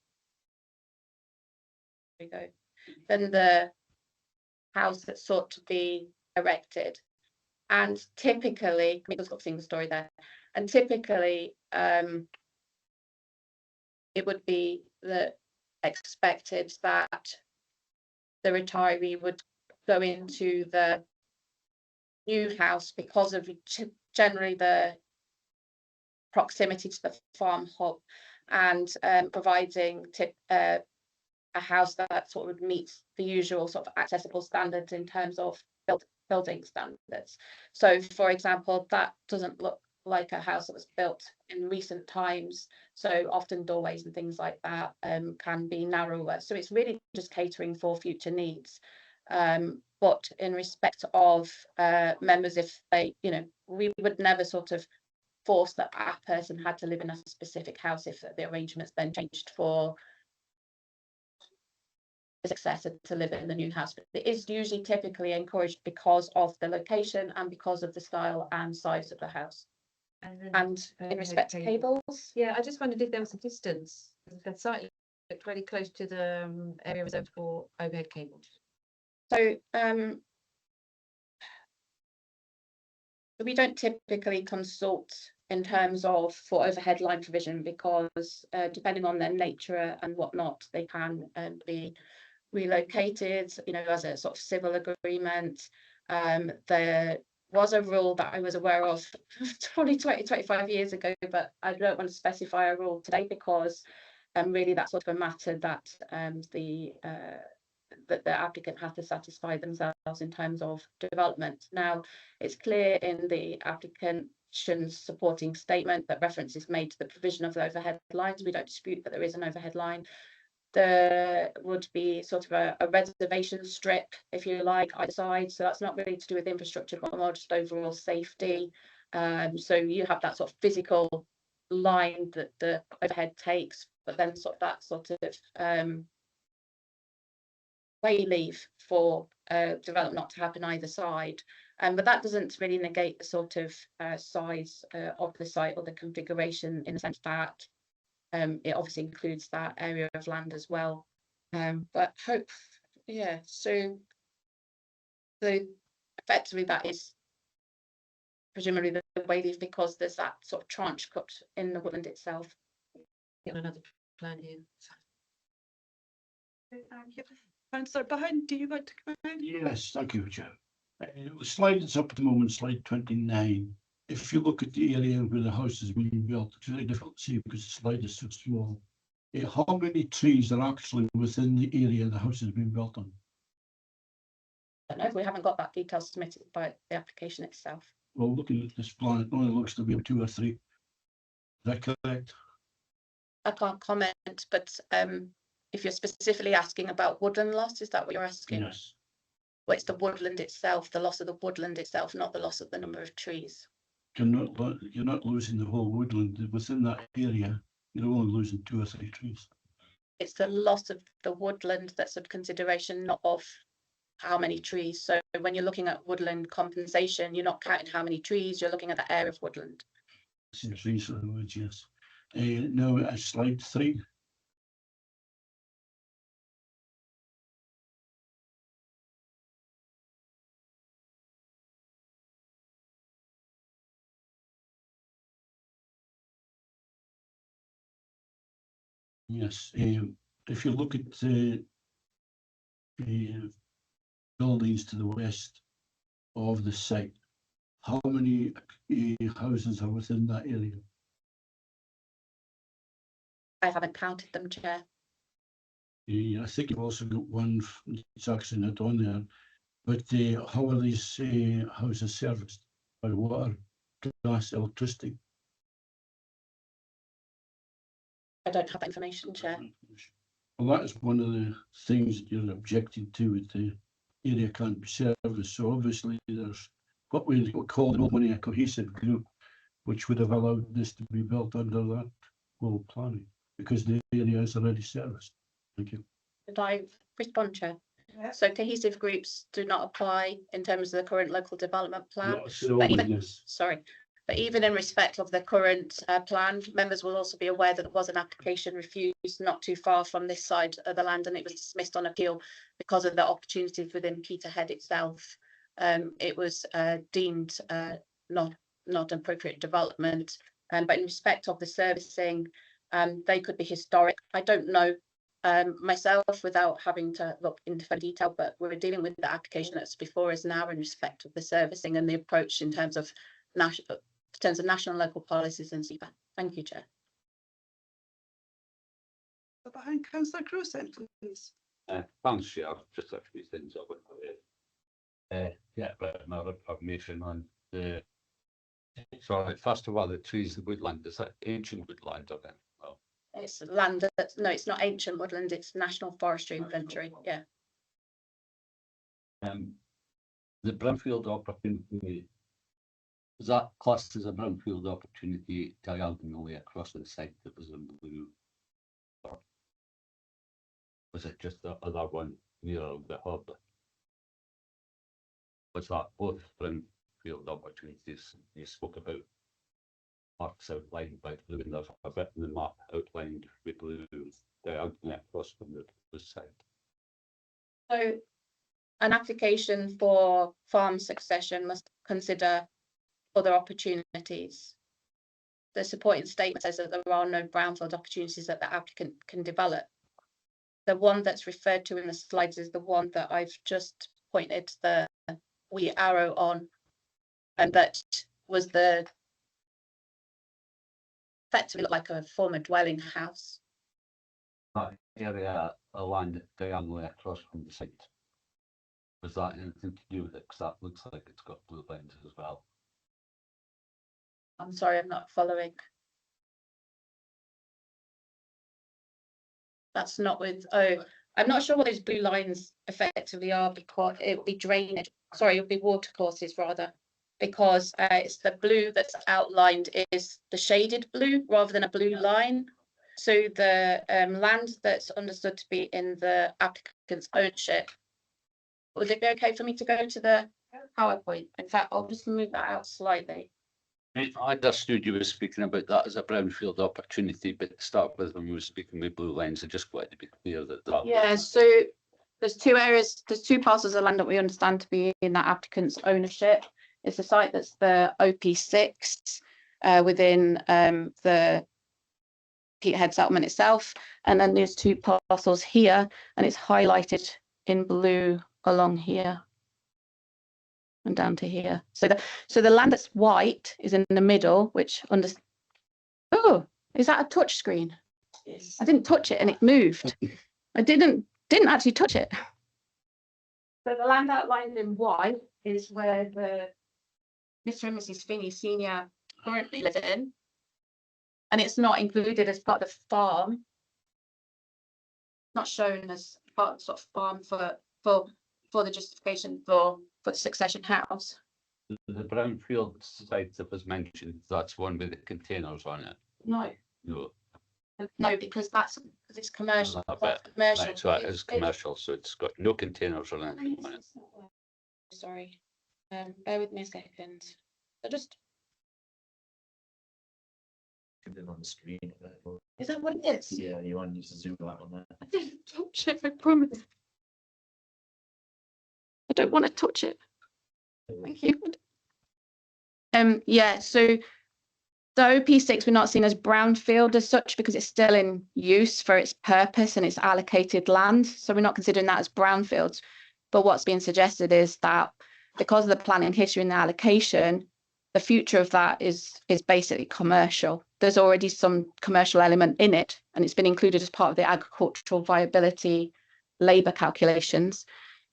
house that's sought to be erected. And typically, I mean, it's got a single story there, and typically it would be expected that the retiree would go into the new house because of generally the proximity to the farm hub and providing a house that sort of meets the usual sort of accessible standards in terms of building standards. So, for example, that doesn't look like a house that was built in recent times. So often doorways and things like that can be narrower. So it's really just catering for future needs. But in respect of members, if they, we would never sort of force that a person had to live in a specific house if the arrangements then changed for the successor to live in the new house. But it is usually typically encouraged because of the location and because of the style and size of the house. And in respect to cables, yeah, I just wondered if there was a distance. The site looked really close to the area reserved for overhead cables. So we don't typically consult in terms of for overhead line provision because depending on their nature and whatnot, they can be relocated, as a sort of civil agreement. There was a rule that I was aware of probably 25 years ago, but I don't want to specify a rule today because really that's sort of a matter that that the applicant has to satisfy themselves in terms of development. Now, it's clear in the application's supporting statement that reference is made to the provision of the overhead lines. We don't dispute that there is an overhead line. There would be sort of a reservation strip, if you like, either side. So that's not really to do with infrastructure, but more just overall safety. So you have that sort of physical line that the overhead takes, but then that sort of way leave for development not to happen either side. But that doesn't really negate the sort of size of the site or the configuration, in the sense that it obviously includes that area of land as well. But so effectively that is presumably the way leave, because there's that sort of tranche cut in the woodland itself. Get another plan here. Thank you. Councillor Buchan, do you want to come in? Yes, thank you, Chair. The slide that's up at the moment, slide 29. If you look at the area where the house is being built, it's really difficult to see because the slide is so small. How many trees are actually within the area the house is being built on? I don't know if we haven't got that detail submitted by the application itself. Well, looking at this plan, it only looks to be 2 or 3. Is that correct? I can't comment, but if you're specifically asking about woodland loss, is that what you're asking? Yes. Well, it's the woodland itself, the loss of the woodland itself, not the loss of the number of trees. You're not losing the whole woodland within that area. You're only losing 2 or 3 trees. It's the loss of the woodland that's of consideration, not of how many trees. So when you're looking at woodland compensation, you're not counting how many trees, you're looking at the area of woodland. Trees for the woods, yes. Now, slide 3. Yes, if you look at the buildings to the west of the site, how many houses are within that area? I haven't counted them, Chair. I think you've also got one that's actually not on there, but how are these houses serviced? By water, gas, electricity? I don't have that information, Chair. Well, that is one of the things that you're objecting to, with the area can't be serviced. So obviously there's what we call normally a cohesive group, which would have allowed this to be built under that whole planning, because the area is already serviced. Thank you. Did I respond, Chair? Yeah. So cohesive groups do not apply in terms of the current local development plan. Not so But even, yes. sorry, but even in respect of the current plan, members will also be aware that there was an application refused not too far from this side of the land, and it was dismissed on appeal because of the opportunities within Peterhead itself. It was deemed not appropriate development, but in respect of the servicing, they could be historic. I don't know myself without having to look into further detail, but we're dealing with the application that's before us now in respect of the servicing and the approach in terms of national and local policies and CBA. Thank you, Chair. Behind Councillor Crewson, please. Thanks, Chair. Just a few things I would yeah, but my information on the. So first of all, the trees, the woodland, is that ancient woodland or then? Oh. It's land that's, no, it's not ancient woodland, it's national forestry inventory. Yeah. The brownfield opportunity, is that classed as a brownfield opportunity diagonally across the site that was in blue? Or was it just the other one near the hub? Was that both brownfield opportunities you spoke about? Marks outlined by blue, and there's a bit in the map outlined with blue diagonally across from the site. So an application for farm succession must consider other opportunities. The supporting statement says that there are no brownfield opportunities that the applicant can develop. The one that's referred to in the slides is the one that I've just pointed the wee arrow on, and that was the effectively looked like a former dwelling house. That area of land diagonally across from the site. Was that anything to do with it? Because that looks like it's got blue lines as well. I'm sorry, I'm not following. That's not with, oh, I'm not sure what those blue lines effectively are, because it would be drainage. Sorry, it would be water courses rather, because it's the blue that's outlined is the shaded blue rather than a blue line. So the land that's understood to be in the applicant's ownership. Would it be okay for me to go to the PowerPoint? In fact, I'll just move that out slightly. I understood you were speaking about that as a brownfield opportunity, but to start with, when we were speaking with blue lines, I just wanted to be clear that that. Yeah, so there's two areas, there's two parcels of land that we understand to be in that applicant's ownership. It's the site that's the OP6 within the Peterhead settlement itself. And then there's two parcels here, and it's highlighted in blue along here and down to here. So the land that's white is in the middle, which oh, is that a touch screen? Yes. I didn't touch it and it moved. I didn't actually touch it. So the land outlined in white is where the Mr. and Mrs. Finney Senior currently live in. And it's not included as part of the farm. Not shown as part of the sort of farm for the justification for the succession house. The brownfield site that was mentioned, that's one with the containers on it. No, No, because it's commercial. Ah, That's but- commercial. right, so it is commercial, so it's got no containers or anything on it. Sorry, bear with me a second. So just, On the screen. is that what it is? Yeah, you want to zoom out on that. I didn't touch it, I promise. I don't want to touch it. Thank you. Yeah, so the OP6 we're not seeing as brownfield as such because it's still in use for its purpose and it's allocated land. So we're not considering that as brownfields. But what's being suggested is that because of the planning history and the allocation, the future of that is basically commercial. There's already some commercial element in it, and it's been included as part of the agricultural viability labour calculations.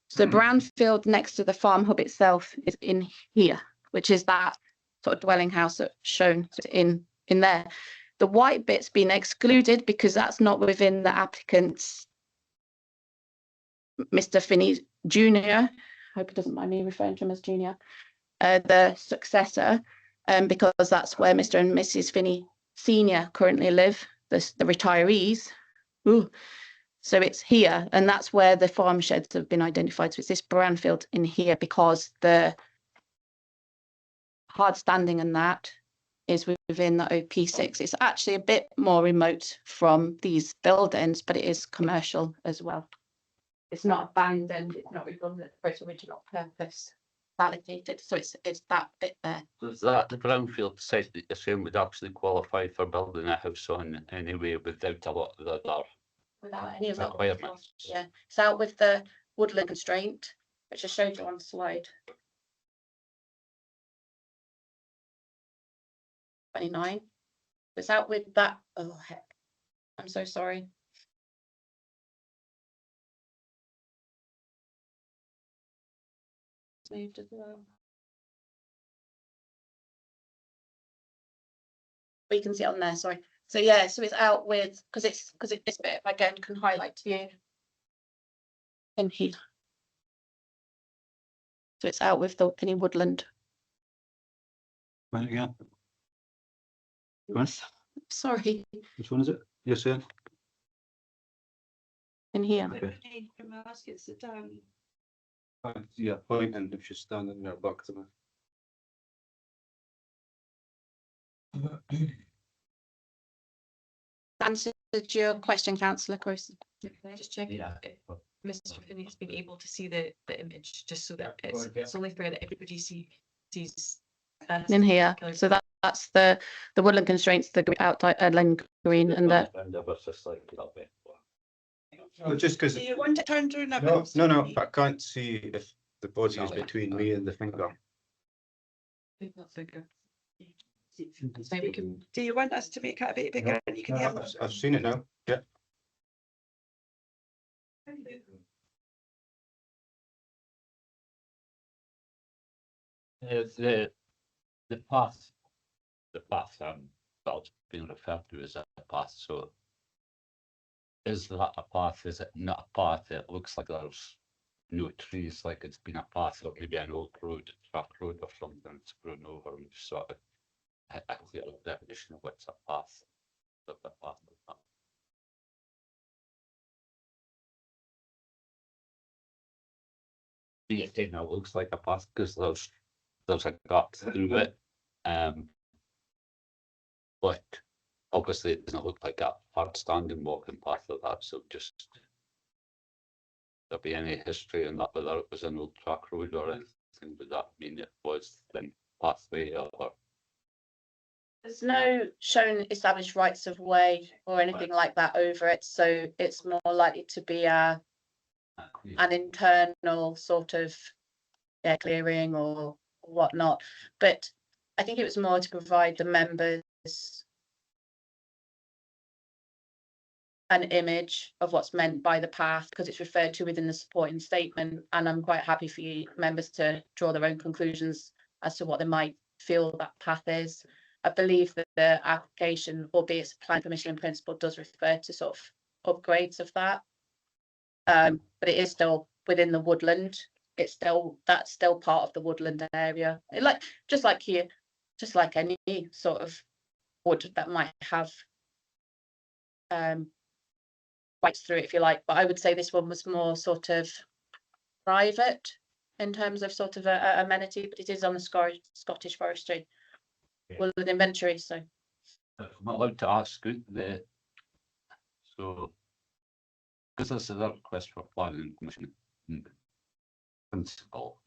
So brownfield next to the farm hub itself is in here, which is that sort of dwelling house that's shown in there. The white bit's been excluded because that's not within the applicant's Mr. Finney Jr. Hope he doesn't mind me referring to him as Junior. The successor, because that's where Mr. and Mrs. Finney Senior currently live, the retirees. Ooh. So it's here, and that's where the farm sheds have been identified. So it's this brownfield in here because the hard standing and that is within the OP6. It's actually a bit more remote from these buildings, but it is commercial as well. It's not abandoned, it's not redundant for its original purpose. Validated, so it's that bit there. So is that the brownfield site that you're saying would actually qualify for building a house on anyway without a lot of the other Without any of that. requirements? Yeah, it's out with the woodland constraint, which I showed you on the slide. 29. It's out with that. Oh heck, I'm so sorry. It's moved as well. But you can see it on there, sorry. So yeah, so it's out with, because this bit again can highlight to you in here. So it's out with any woodland. Right again. Right. Sorry, Which one is it? You're saying? in here. Okay. Can I ask you to sit down? Yeah, pointing if she's standing there back to me. Answered your question, councillor Crowson. Can I just check Yeah. if Mr. Finney has been able to see the image, just so that it's only fair that everybody sees. In here, so that's the woodland constraints, the outline green and the. Well, just because. Do you want it turned around a No, bit? no, but I can't see if the body is between me and the finger. Maybe we can. Do you want us to make it a bit bigger and you can hear? I've seen it now. Yeah. The path that's being referred to as a path, so is that a path? Is it not a path? It looks like there's no trees, like it's been a path, or maybe an old road, track road or something, it's grown over and sort of a clear definition of what's a path. Of the path. it looks like a path because there's a gap through it. But obviously it doesn't look like a hard standing walking path of that, so just there be any history in that, whether it was an old track road or anything, would that mean it was then pathway or? There's no shown established rights of way or anything like that over it, so it's more likely to be an internal sort of clearing or whatnot. But I think it was more to provide the members an image of what's meant by the path, because it's referred to within the supporting statement, and I'm quite happy for you members to draw their own conclusions as to what they might feel that path is. I believe that the application, albeit it's a planning permission in principle, does refer to sort of upgrades of that. But it is still within the woodland. That's still part of the woodland area. Just like any sort of wood that might have rights through it, if you like. But I would say this one was more sort of private in terms of sort of a amenity, but it is on the Scottish Forestry woodland inventory. So I'm allowed to ask so because this is a request for planning commission in principle,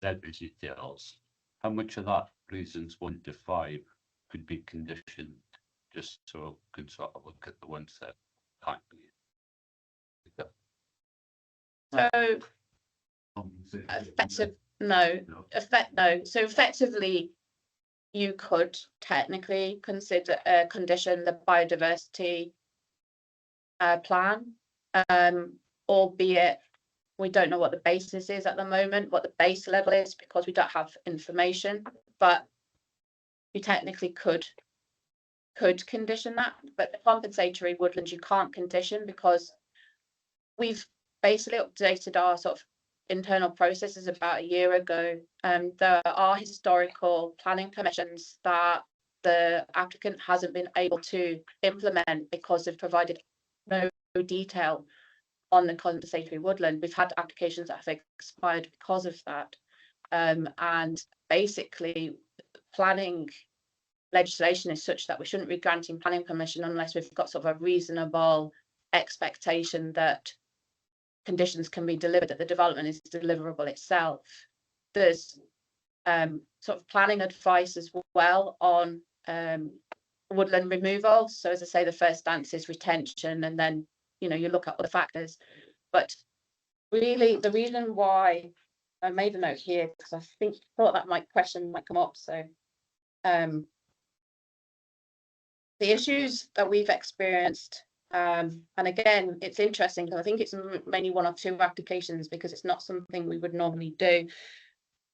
that is details, how much of that reasons 1 to 5 could be conditioned, just so I could sort of look at the ones that can't be. So effectively, you could technically consider condition the biodiversity plan, albeit we don't know what the basis is at the moment, what the base level is, because we don't have information. But you technically could condition that, but the compensatory woodlands you can't condition, because we've basically updated our sort of internal processes about a year ago. There are historical planning permissions that the applicant hasn't been able to implement because they've provided no detail on the compensatory woodland. We've had applications that have expired because of that. And basically planning legislation is such that we shouldn't be granting planning permission unless we've got sort of a reasonable expectation that conditions can be delivered, that the development is deliverable itself. There's sort of planning advice as well on woodland removal. So as I say, the first stance is retention, and then you look at other factors. But really the reason why I made a note here, because I thought that question might come up. So the issues that we've experienced, and again, it's interesting because I think it's mainly 1 or 2 applications, because it's not something we would normally do,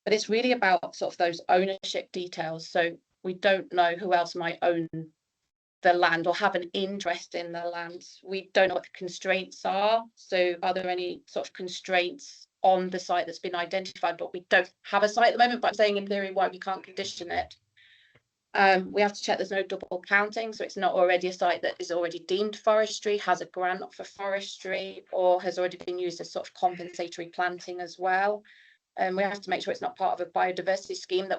but it's really about sort of those ownership details. So we don't know who else might own the land or have an interest in the land. We don't know what the constraints are. So are there any sort of constraints on the site that's been identified, but we don't have a site at the moment, but I'm saying in theory why we can't condition it. We have to check there's no double counting, so it's not already a site that is already deemed forestry, has a grant for forestry, or has already been used as sort of compensatory planting as well. And we have to make sure it's not part of a biodiversity scheme,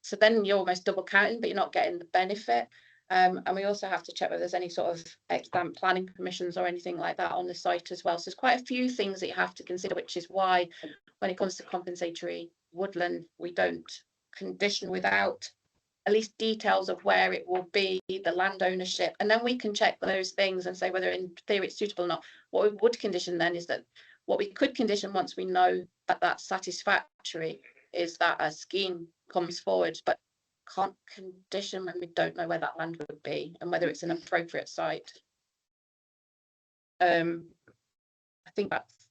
so then you're almost double counting, but you're not getting the benefit. And we also have to check whether there's any sort of extant planning permissions or anything like that on the site as well. So there's quite a few things that you have to consider, which is why when it comes to compensatory woodland, we don't condition without at least details of where it will be, the land ownership, and then we can check those things and say whether in theory it's suitable or not. What we would condition then is that what we could condition, once we know that that's satisfactory, is that a scheme comes forward, but can't condition when we don't know where that land would be and whether it's an appropriate site. I think that's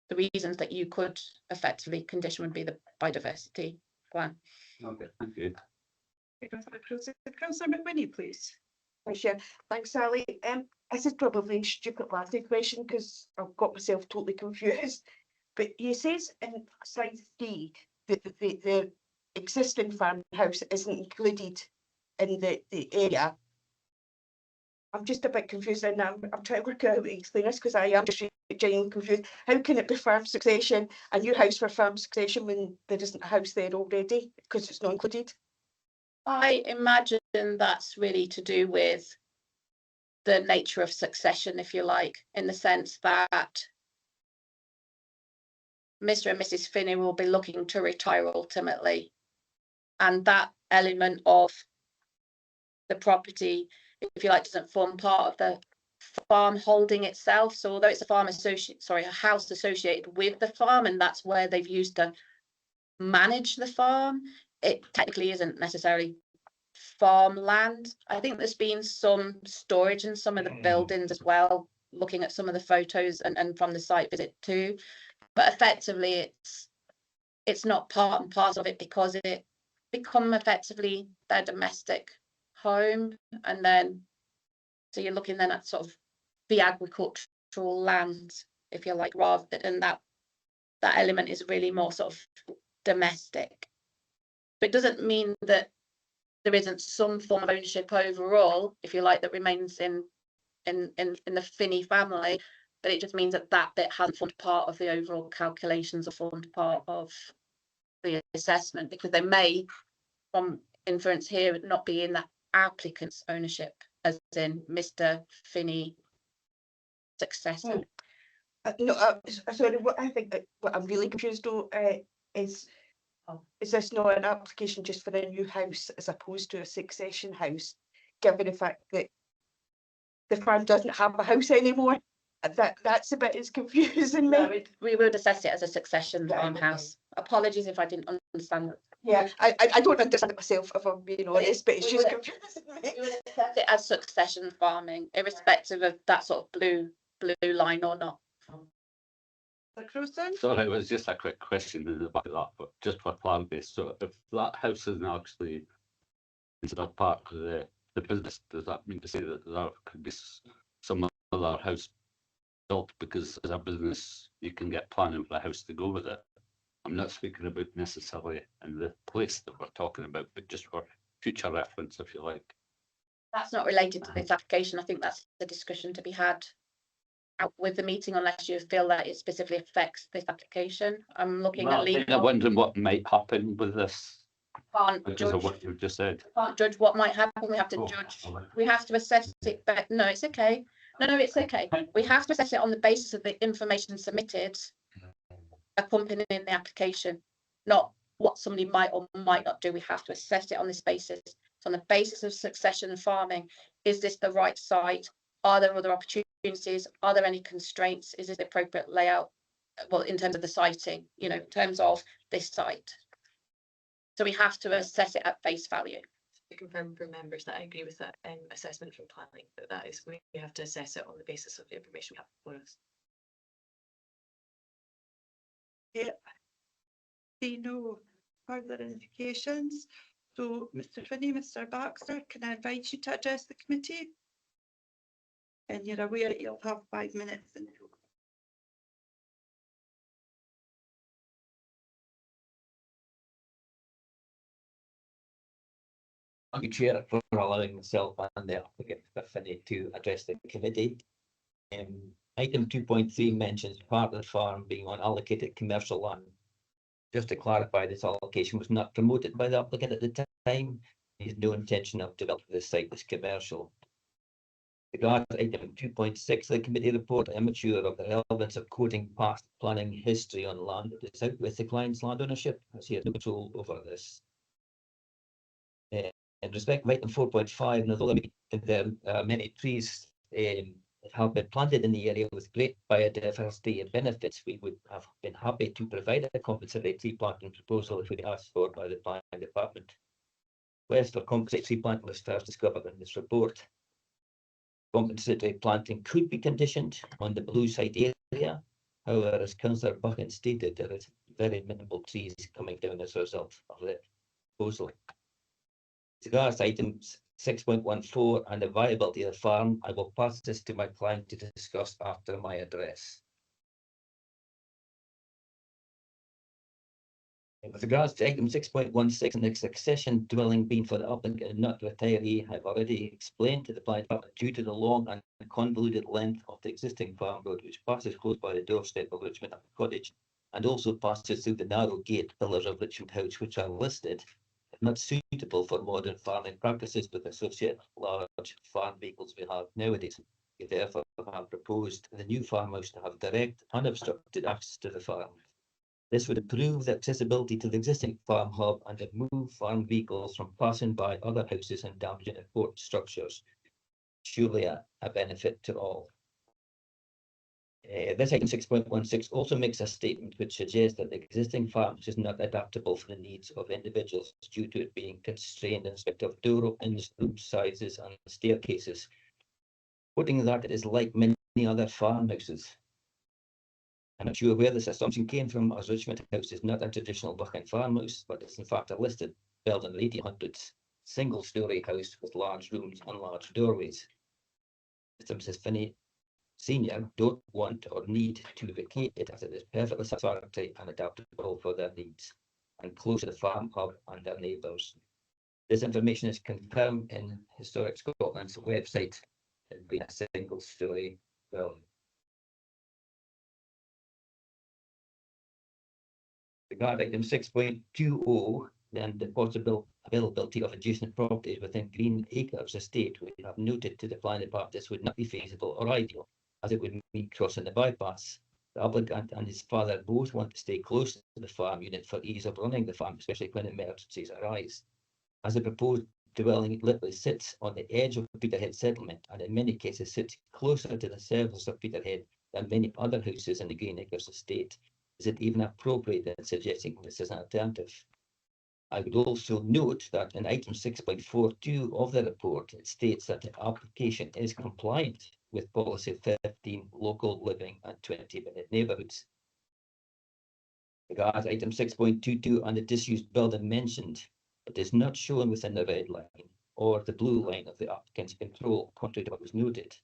the reasons that you could effectively condition would be the biodiversity plan. Okay, thank you. Councillor McWhinney, please. Thanks, Sally. This is probably a stupid Latin question because I've got myself totally confused. But he says in slide 3 that the existing farmhouse isn't included in the area. I'm just a bit confused and I'm trying to work out how to explain this because I am just genuinely confused. How can it be farm succession, a new house for farm succession when there isn't a house there already because it's not included? I imagine that's really to do with the nature of succession, if you like, in the sense that Mr. and Mrs. Finney will be looking to retire ultimately. And that element of the property, if you like, doesn't form part of the farm holding itself. So although it's a a house associated with the farm, and that's where they've used to manage the farm, it technically isn't necessarily farmland. I think there's been some storage in some of the buildings as well, looking at some of the photos and from the site visit too. But effectively it's not part and parcel of it because it become effectively their domestic home. And then so you're looking then at sort of the agricultural land, if you like, rather than that element is really more sort of domestic. But it doesn't mean that there isn't some form of ownership overall, if you like, that remains in the Finney family, but it just means that that bit hasn't formed part of the overall calculations or formed part of the assessment, because they may, from inference here, not be in that applicant's ownership, as in Mr. Finney successor. No, sorry, what I think what I'm really confused though is this not an application just for a new house as opposed to a succession house, given the fact that the farm doesn't have a house anymore? That's a bit is confusing me. No, we would assess it as a succession Right, farmhouse. Apologies if I didn't understand that. Yeah, I don't understand it myself, if I'm being honest, but it's we just would- confusing We me. would assess it as succession farming, irrespective of that sort of blue line or not. Crowson? Sorry, it was just a quick question in the back of that, but just for clarity, so if that house isn't actually considered part of the business, does that mean to say that there could be some other house built, because as a business you can get planning for a house to go with it? I'm not speaking about necessarily in the place that we're talking about, but just for future reference, if you like. That's not related to this application. I think that's the discussion to be had out with the meeting, unless you feel that it specifically affects this application. I'm looking at legal. I'm wondering what might happen with this, Can't because of judge, what you've just said. can't judge what might happen. We have to Oh, judge. all right. We have to assess it. But no, it's okay. No, it's okay. We have to assess it on the basis of the information submitted accompanying the application, not what somebody might or might not do. We have to assess it on this basis. So on the basis of succession farming, is this the right site? Are there other opportunities? Are there any constraints? Is this the appropriate layout? Well, in terms of the siting, you know, in terms of this site. So we have to assess it at face value. To confirm for members that I agree with that assessment from planning, that is, we have to assess it on the basis of the information we have before us. Yep. See no further indications. So Mr. Finney, Mr. Baxter, can I invite you to address the committee? And you're aware that you'll have 5 minutes. Thank you, Chair, for allowing myself and the applicant Mr. Finney to address the committee. Item 2.3 mentions part of the farm being on allocated commercial land. Just to clarify, this allocation was not promoted by the applicant at the time. He has no intention of developing this site as commercial. Regards item 2.6 of the committee report, I am unsure of the relevance of quoting past planning history on land that is out with the client's land ownership, as he has no control over this. In respect of item 4.5, and although there are many trees have been planted in the area with great biodiversity and benefits, we would have been happy to provide a compensatory tree planting proposal if we asked for by the planning department. West for compensatory tree planting was first discovered in this report. Compensatory planting could be conditioned on the blue site area. However, as Councillor Buchan stated, there is very minimal trees coming down as a result of the proposal. Regards items 6.14 and the viability of the farm, I will pass this to my client to discuss after my address. With regards to item 6.16 and the succession dwelling being for the applicant and not retiree, I've already explained to the planning department due to the long and convoluted length of the existing farm road, which passes close by the doorstep of Richmond Cottage and also passes through the narrow gate pillars of Richmond House, which are listed as not suitable for modern farming practices with associated large farm vehicles we have nowadays. We therefore have proposed the new farmhouse to have direct, unobstructed access to the farm. This would improve the accessibility to the existing farm hub and remove farm vehicles from passing by other houses and damaging important structures. Surely a benefit to all. This item 6.16 also makes a statement which suggests that the existing farm is not adaptable for the needs of individuals due to it being constrained in respect of door openings, room sizes, and staircases. Putting that it is like many other farmhouses. I'm not sure where this assumption came from, as Richmond House is not a traditional Buchan farmhouse, but it's in fact a listed built in the 1800s, single-storey house with large rooms and large doorways. Mrs. Finney Senior don't want or need to vacate it as it is perfectly satisfactory and adaptable for their needs and close to the farm hub and their neighbours. This information is confirmed in Historic Scotland's website as being a single-storey building. Regarding item 6.20, then the possible availability of adjacent properties within Green Acres estate, we have noted to the planning department this would not be feasible or ideal, as it would mean crossing the bypass. The applicant and his father both want to stay close to the farm unit for ease of running the farm, especially when emergencies arise. As the proposed dwelling literally sits on the edge of Peterhead settlement and in many cases sits closer to the surface of Peterhead than many other houses in the Green Acres estate, is it even appropriate in suggesting this as an alternative? I would also note that in item 6.42 of the report, it states that the application is compliant with policy 15 local living and 20-minute neighbourhoods. Regarding item 6.22 and the disused building mentioned, it is not shown within the red line or the blue line of the applicant's control, contrary to what was noted.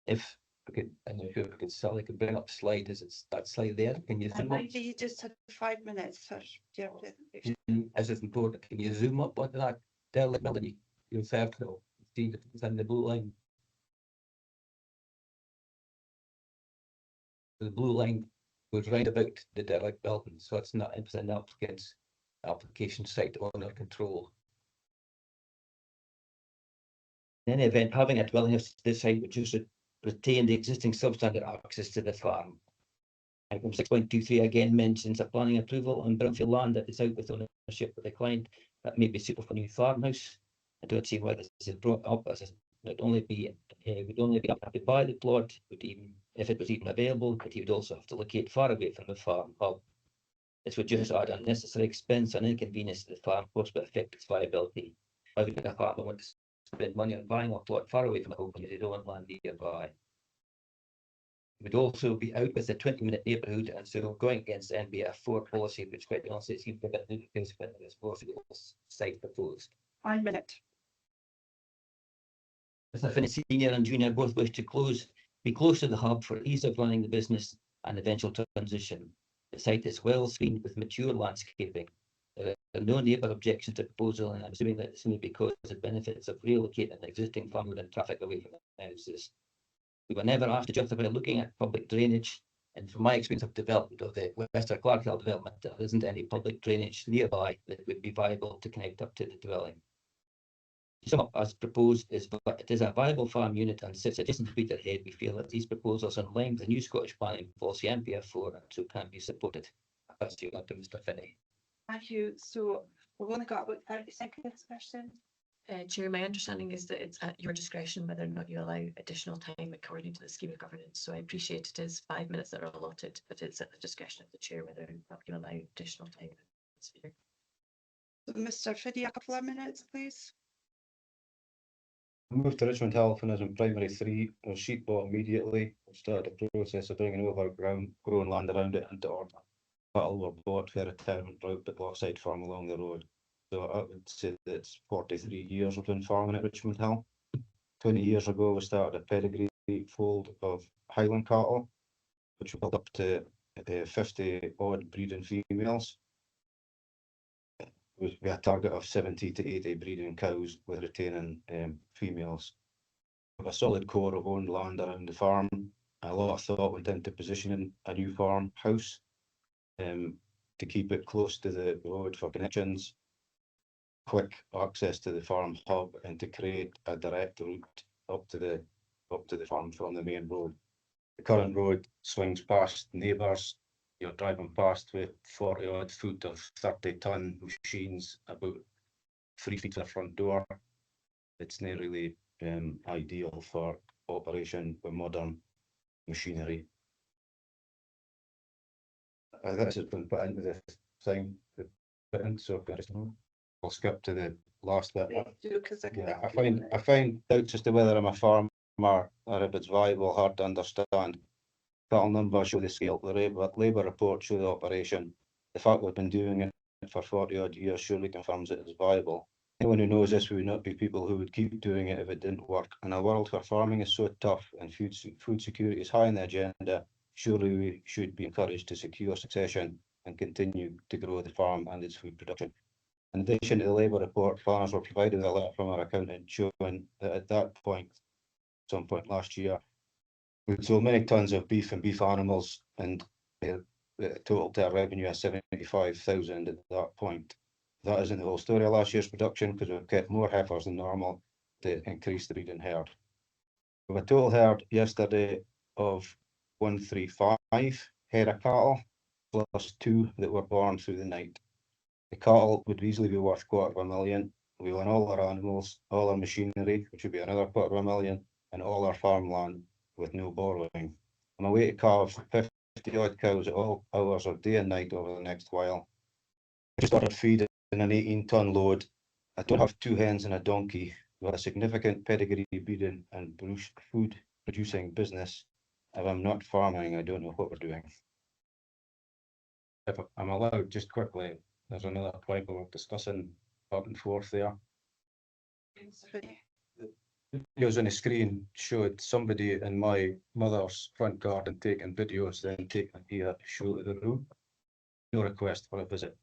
If we could, I'm not sure if we could, Sally could bring up slide, is it that slide there? Can you zoom up? You just had 5 minutes for your presentation. As it's important, can you zoom up onto that derelict building you referred to? See if it's in the blue line. The blue line goes right about the derelict building, so it's not within the applicant's application site owner control. In any event, having a dwelling house to this site would just retain the existing substandard access to the farm. Item 6.23 again mentions a planning approval on brownfield land that is out with ownership of the client that may be suitable for a new farmhouse. I don't see why this is brought up, as it would only be happy to buy the plot, would even if it was even available, but he would also have to locate far away from the farm hub. This would just add unnecessary expense and inconvenience to the farm cost, but affect its viability. Why would a farmer want to spend money on buying a plot far away from the home when they don't want land nearby? It would also be out with the 20-minute neighbourhood, and so going against the NBF4 policy, which quite honestly seems to be the case when this possible site proposed. 1 minute. Mr. Finney Senior and Junior both wish to be close to the hub for ease of running the business and eventual transition. The site is well screened with mature landscaping. There are no neighbour objections to the proposal, and I'm assuming that it's only because of the benefits of relocating the existing farm road and traffic away from the houses. We were never asked to justify looking at public drainage, and from my experience of development of the Wester Clarkhill development, there isn't any public drainage nearby that would be viable to connect up to the dwelling. To sum up, as proposed, it is a viable farm unit and sits adjacent to Peterhead. We feel that these proposals are in line with the new Scottish planning policy NPF4 and so can be supported. I pass you on to Mr. Finney. Thank you. So we've only got about 30 seconds, question. Chair, my understanding is that it's at your discretion whether or not you allow additional time according to the scheme of governance. So I appreciate it is 5 minutes that are allotted, but it's at the discretion of the chair whether or not you allow additional time. So Mr. Finney, a couple of minutes, please. I moved to Richmond Hill when I was in primary 3. I was sheep bought immediately. I started the process of bringing over grown land around it into order. Cattle were bought for a retirement route, but Lochside Farm along the road. So I would say that it's 43 years I've been farming at Richmond Hill. 20 years ago, we started a pedigree fold of Highland cattle, which we built up to 50 odd breeding females. we had a target of 70 to 80 breeding cows with retaining females. With a solid core of owned land around the farm, a lot of thought went into positioning a new farmhouse to keep it close to the road for connections, quick access to the farm hub, and to create a direct route up to the farm from the main road. The current road swings past neighbours. You're driving past with 40 odd foot of 30-ton machines about 3 feet to the front door. It's not really ideal for operation with modern machinery. This has been put into the thing, so I'll skip to the last bit. Yeah, I find doubts as to whether I'm a farmer or if it's viable hard to understand. Cattle numbers show the scale, the labour report show the operation. The fact we've been doing it for 40 odd years surely confirms it is viable. Anyone who knows this would not be people who would keep doing it if it didn't work. In a world where farming is so tough and food security is high on the agenda, surely we should be encouraged to secure succession and continue to grow the farm and its food production. In addition to the labour report, planners were provided with a letter from our accountant showing that at that point, some point last year, we sold many tons of beef and beef animals, and the total to our revenue of 75,000 at that point. That isn't the whole story of last year's production, because we've kept more heifers than normal to increase the breeding herd. We have a total herd yesterday of 135 head of cattle, plus 2 that were born through the night. The cattle would easily be worth $250,000. We own all our animals, all our machinery, which would be another $250,000, and all our farmland with no borrowing. I'm away to calve 50 odd cows at all hours of day and night over the next while. I just started feeding an 18-ton load. I don't have 2 hens and a donkey. We have a significant pedigree breeding and food producing business. If I'm not farming, I don't know what we're doing. If I'm allowed, just quickly, there's another point we were discussing back and forth there. Videos on the screen showed somebody in my mother's front garden taking videos, then taking here to show to the room. No request for a visit.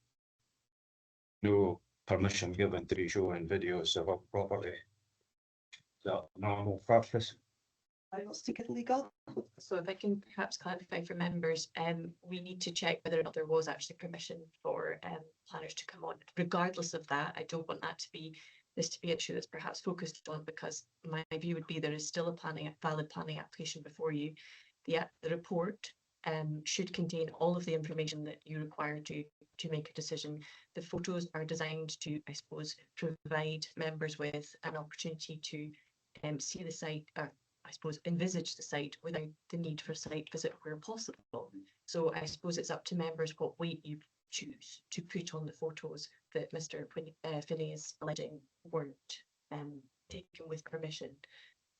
No permission given to be showing videos of a property. Is that normal practice? I don't think it's legal. So if I can perhaps clarify for members, we need to check whether or not there was actually permission for planners to come on. Regardless of that, I don't want that to be an issue that's perhaps focused on, because my view would be there is still a valid planning application before you. The report should contain all of the information that you require to make a decision. The photos are designed to, I suppose, provide members with an opportunity to see the site, I suppose, envisage the site without the need for a site visit where possible. So I suppose it's up to members what weight you choose to put on the photos that Mr. Finney is alleging weren't taken with permission.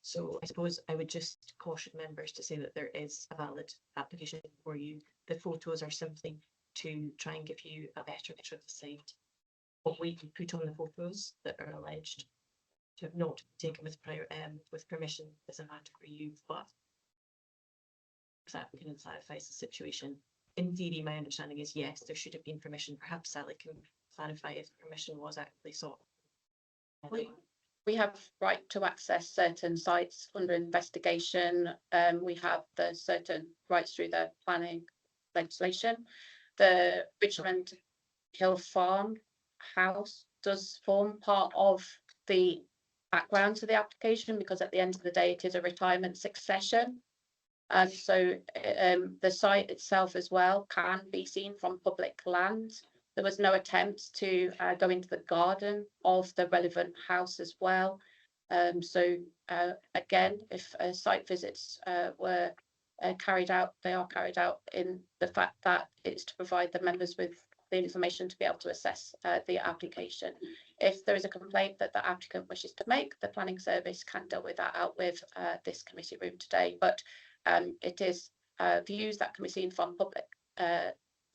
So I suppose I would just caution members to say that there is a valid application for you. The photos are simply to try and give you a better picture of the site. What weight you put on the photos that are alleged to have not taken with permission is a matter for you, but that kind of clarifies the situation. In theory, my understanding is yes, there should have been permission. Perhaps Sally can clarify if permission was actually sought. We have right to access certain sites under investigation. We have the certain rights through the planning legislation. The Richmond Hill Farm house does form part of the background to the application, because at the end of the day it is a retirement succession, and so the site itself as well can be seen from public land. There was no attempt to go into the garden of the relevant house as well. So again, if site visits were carried out, they are carried out in the fact that it's to provide the members with the information to be able to assess the application. If there is a complaint that the applicant wishes to make, the planning service can deal with that out with this committee room today. But it is views that can be seen from public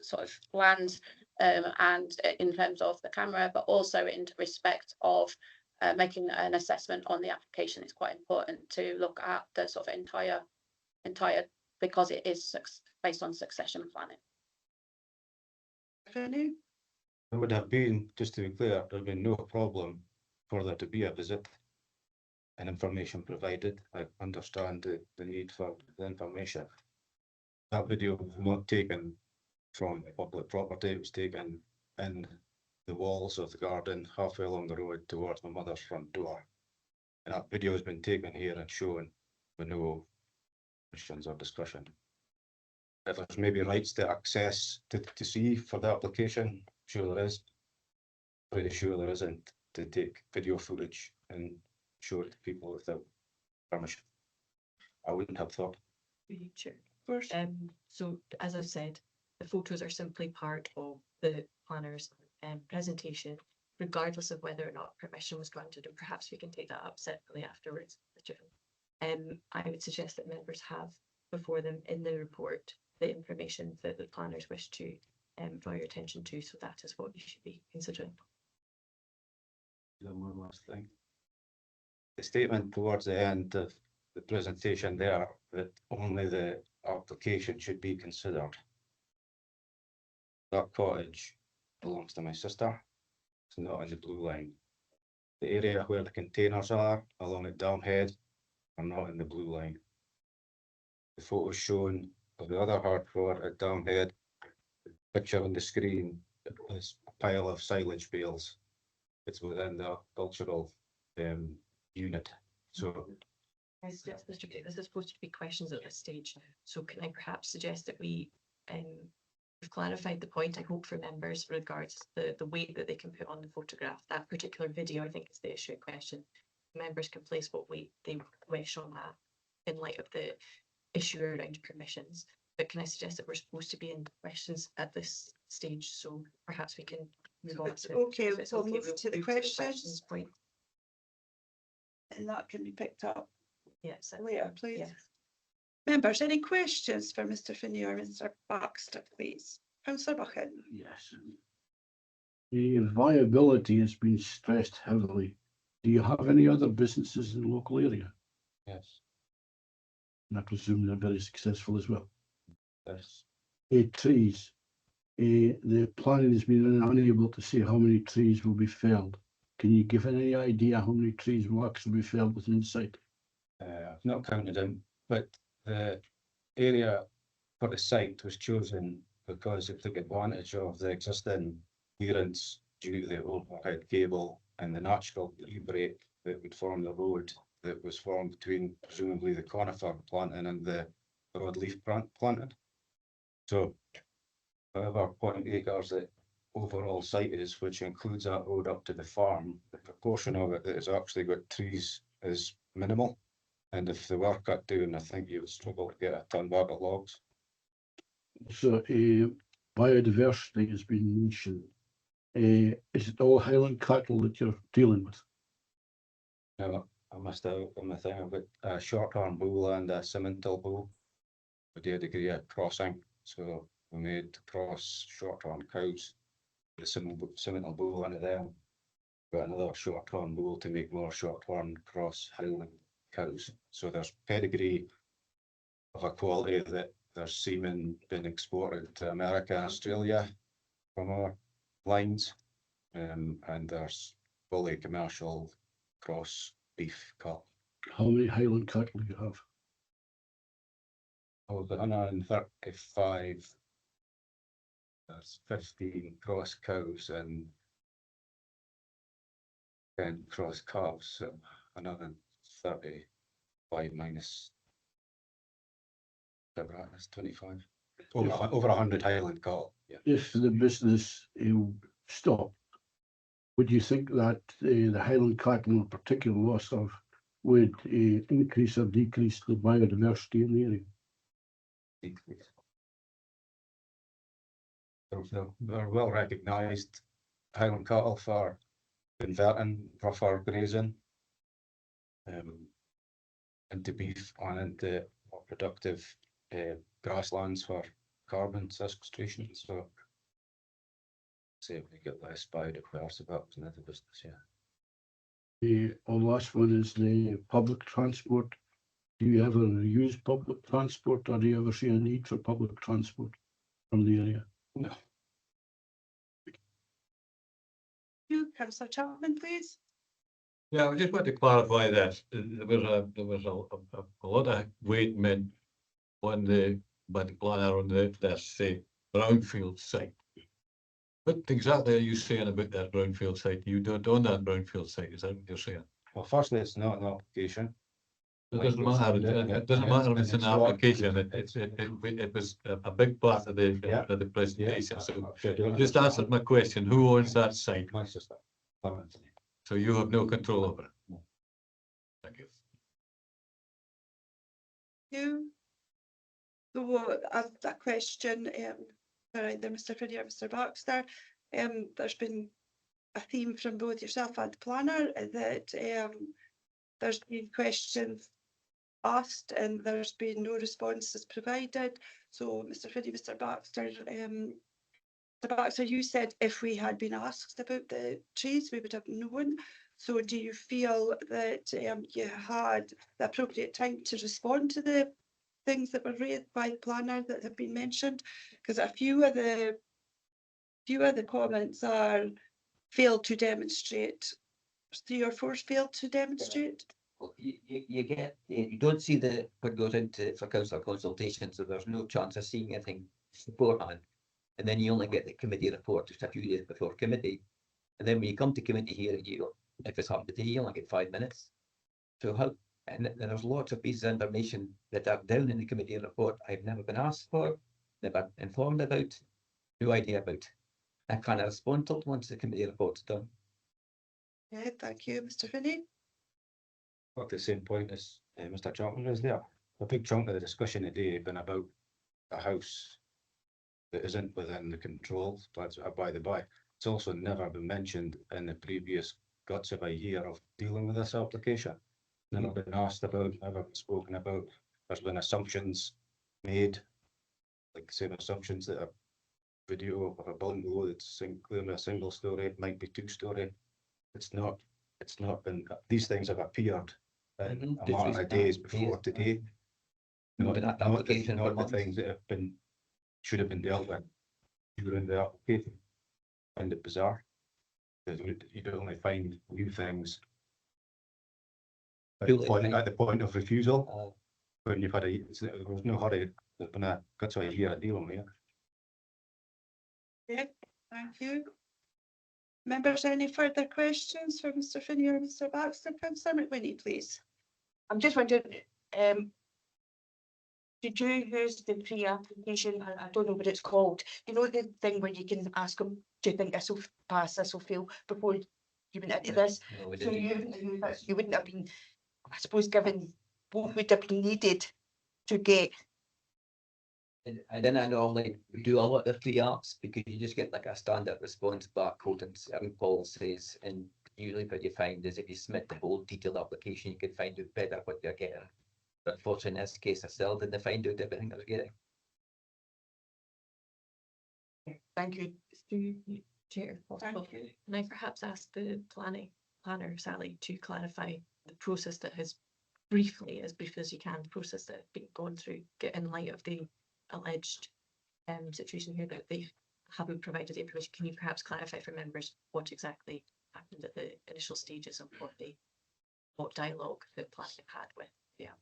sort of land, and in terms of the camera, but also in respect of making an assessment on the application. It's quite important to look at the sort of entire, because it is based on succession planning. Finney? There would have been, just to be clear, there'd been no problem for there to be a visit and information provided. I understand the need for the information. That video was not taken from public property, it was taken in the walls of the garden halfway along the road towards my mother's front door. And that video has been taken here and shown with no questions or discussion. If there's maybe rights to access to see for the application, sure there is. Pretty sure there isn't to take video footage and show it to people without permission. I wouldn't have thought. Chair. First, So as I've said, the photos are simply part of the planner's presentation, regardless of whether or not permission was granted, and perhaps we can take that up separately afterwards. I would suggest that members have before them in the report the information that the planners wish to draw your attention to, so that is what you should be considering. One last thing. The statement towards the end of the presentation there, that only the application should be considered. That cottage belongs to my sister. It's not in the blue line. The area where the containers are along at Dam Head are not in the blue line. The photos shown of the other hard floor at Dam Head, the picture on the screen is a pile of silage bales. It's within the cultural unit. So I suggest, Mr. Chair, this is supposed to be questions at this stage, so can I perhaps suggest that we've clarified the point, I hope, for members regards the weight that they can put on the photograph. That particular video, I think, is the issue in question. Members can place what weight they wish on that in light of the issue around permissions. But can I suggest that we're supposed to be in questions at this stage, so perhaps we can move on to. okay, if it's we'll okay, move to the move questions. point. And that can be picked up Yes. later, please. Yes. Members, any questions for Mr. Finney or Mr. Baxter, please? Councillor Buchan. Yes. The viability has been stressed heavily. Do you have any other businesses in the local area? yes, And I presume they're very successful as well. there's Trees. The planning has been unable to say how many trees will be felled. Can you give any idea how many trees will actually be felled within the site? I've not counted them, but the area for the site was chosen because it took advantage of the existing clearance due to the overhead cable and the natural break that would form the road that was formed between presumably the conifer planting and the broadleaf planting. So however 0.8 acres the overall site is, which includes that road up to the farm, the proportion of it that has actually got trees is minimal. And if they were cut down, I think you would struggle to get a ton back of logs. So biodiversity has been mentioned. Is it all Highland cattle that you're dealing with? Now, I must have on my thing, I've got a short-horn bull and a Simmental bull. We did a degree of crossing, so we made cross short-horn cows. The Simmental bull one of them. Got another short-horn bull to make more short-horn cross Highland cows. So there's pedigree of a quality that there's semen being exported to America and Australia from our lines. And there's fully commercial cross beef cattle. How many Highland cattle do you have? Of the 135, there's 15 cross cows and 10 cross calves, so another 35 minus whatever that is, 25. Over 100 Highland cattle. Yeah. If the business stopped, would you think that the Highland cattle in particular loss of would increase or decrease the biodiversity in the area? Decrease. They're well recognised Highland cattle for converting rougher grazing into beef and into more productive grasslands for carbon sequestration. So, say we get less biodiversity back in the business, yeah. The last one is the public transport. Do you ever use public transport, or do you ever see a need for public transport from the area? No. You, councillor Chapman, please. Yeah, I just want to clarify this. There was a lot of weight meant on by the planner on this brownfield site. What exactly are you saying about that brownfield site? You don't own that brownfield site, is that what you're saying? Well, firstly, it's not an application. It doesn't matter, it doesn't matter if it's an application, it was a big part of the presentation, so just answer my question, who owns that site? My sister. So you have no control over it? No. Thank you. You. So a question, for either Mr. Finney or Mr. Baxter. There's been a theme from both yourself and the planner that there's been questions asked and there's been no responses provided. So Mr. Finney, Mr. Baxter, you said if we had been asked about the trees, we would have known. So do you feel that you had the appropriate time to respond to the things that were raised by the planner that have been mentioned? Because a few of the comments are failed to demonstrate. 3 or 4 failed to demonstrate. Well, you don't see what goes into for council consultation, so there's no chance of seeing anything beforehand. And then you only get the committee report just a few days before committee. And then when you come to committee hearing, if it's happened today, you only get 5 minutes. So and there's lots of pieces of information that are down in the committee report I've never been asked for, never been informed about, no idea about. I can't respond till once the committee report's done. Okay, thank you, Mr. Finney. At the same point as Mr. Chapman is there. A big chunk of the discussion today has been about a house that isn't within the control. That's by the by. It's also never been mentioned in the previous guts of a year of dealing with this application. Never been asked about, never been spoken about. There's been assumptions made, like same assumptions that a video of a building below that's clearly a single story, it might be 2-story. It's not been, these things have appeared in a matter of days before today. Not the things that have been, should have been dealt with during the application. I find it bizarre. You don't only find new things at the point of refusal. When you've had there was no hurry, there's been a guts of a year of dealing with it. Okay, thank you. Members, any further questions for Mr. Finney or Mr. Baxter? Councillor McWhinney, please. I'm just wondering, did you use the pre-application, I don't know what it's called, you know the thing where you can ask them, do you think this will pass, this will fail, before you went into this? No, we So didn't. you wouldn't have been, I suppose, given what would have been needed to get. And then I normally do a lot of pre-apps because you just get like a standard response barcode and certain policies, and usually what you find is if you submit the whole detailed application, you can find out better what you're getting. But unfortunately, in this case, I still didn't find out everything I was getting. Thank you. Chair, possible. Thank you. Can I perhaps ask the planner, Sally, to clarify the process that has briefly, as brief as you can, the process that has been gone through, get in light of the alleged situation here that they haven't provided the information. Can you perhaps clarify for members what exactly happened at the initial stages of what dialogue the planning had with? Yeah.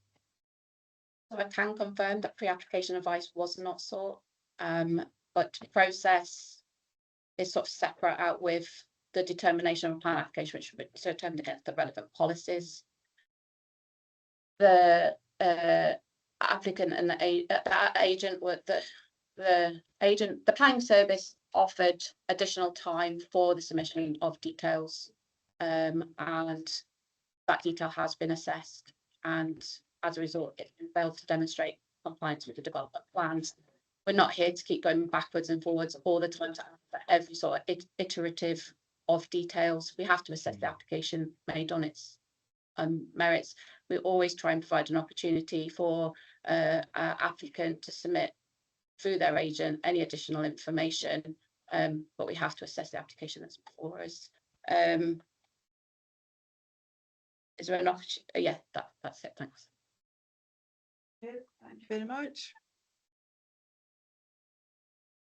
So I can confirm that pre-application advice was not sought, but the process is sort of separate out with the determination of a plan application, which would be determined against the relevant policies. The applicant and the agent were the planning service offered additional time for the submission of details, and that detail has been assessed, and as a result it failed to demonstrate compliance with the development plans. We're not here to keep going backwards and forwards all the time for every sort of iterative of details. We have to assess the application made on its merits. We always try and provide an opportunity for our applicant to submit through their agent any additional information, but we have to assess the application that's before us. Is there an opportunity? Yeah, that's it. Thanks. Okay, thank you very much.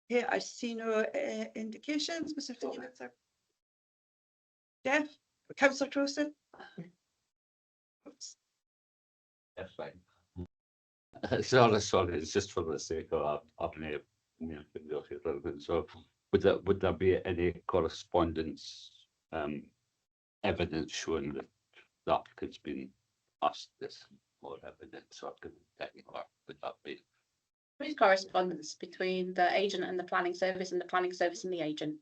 Yeah, I see no indications. Mr. Finney, Jeff, councillor Crowson? That's fine. Sorry, it's just for the sake of having a, so would there be any correspondence, evidence showing that the applicant's been asked this or evidence or technical, would that be? There is correspondence between the agent and the planning service and the planning service and the agent.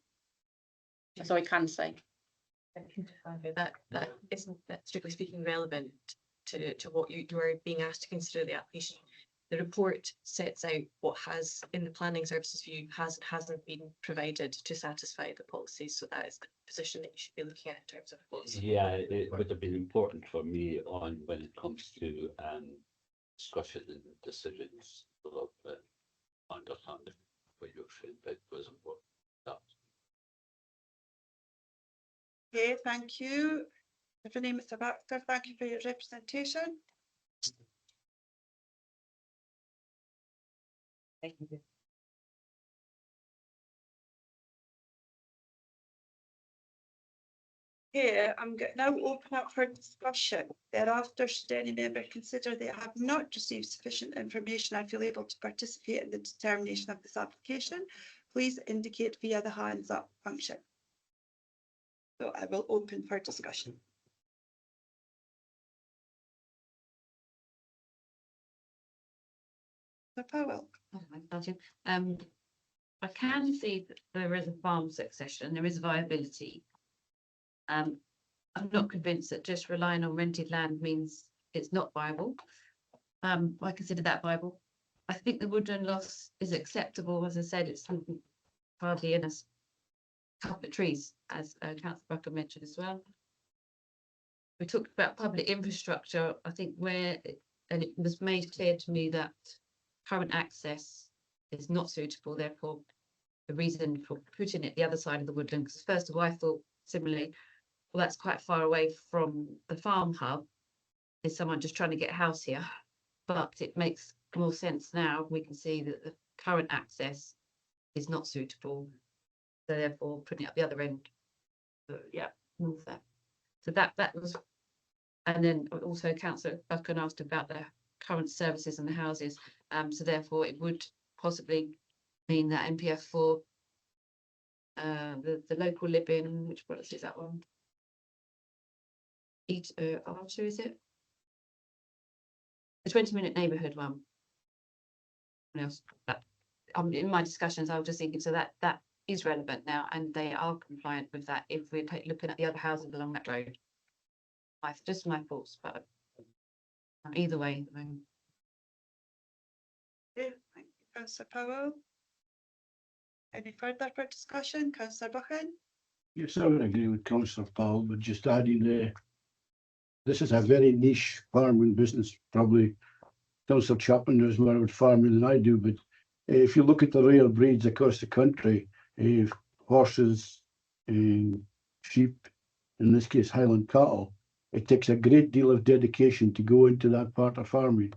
That's all I can say. That isn't, that strictly speaking, relevant to what you are being asked to consider the application. The report sets out what has, in the planning services view, hasn't been provided to satisfy the policies. So that is the position that you should be looking at in terms of policy. Yeah, it would have been important for me on when it comes to discussion and decisions. A little bit understand what your feedback was about that. Okay, thank you. Tiffany, Mr. Baxter, thank you for your representation. Thank you. Okay, I'm going to now open up for discussion. Thereafter, should any member consider they have not received sufficient information and feel able to participate in the determination of this application, please indicate via the hands up function. So I will open for discussion. Mr. Powell. I can see that there is a farm succession, there is viability. I'm not convinced that just relying on rented land means it's not viable. I consider that viable. I think the woodland loss is acceptable. As I said, it's hardly in a couple of trees, as Councillor Buchan mentioned as well. We talked about public infrastructure. I think and it was made clear to me that current access is not suitable. Therefore, the reason for putting it the other side of the woodland, because first of all, I thought similarly, well, that's quite far away from the farm hub. Is someone just trying to get a house here? But it makes more sense now. We can see that the current access is not suitable. So therefore, putting it at the other end. Yeah, move that. So that was, and then also Councillor Buchan asked about the current services and the houses. So therefore, it would possibly mean that NPF4, the local living, which product is that one? R2, is it? The 20-minute neighbourhood one. What else? In my discussions, I was just thinking, so that is relevant now, and they are compliant with that if we're looking at the other houses along that road. Just my thoughts, but either way. Okay, thank you, Councillor Powell. Any further for discussion? Councillor Buchan? Yes, I would agree with Councillor Powell, but just adding this is a very niche farming business. Probably Councillor Chapman knows more about farming than I do, but if you look at the rare breeds across the country, horses, sheep, in this case Highland cattle, it takes a great deal of dedication to go into that part of farming,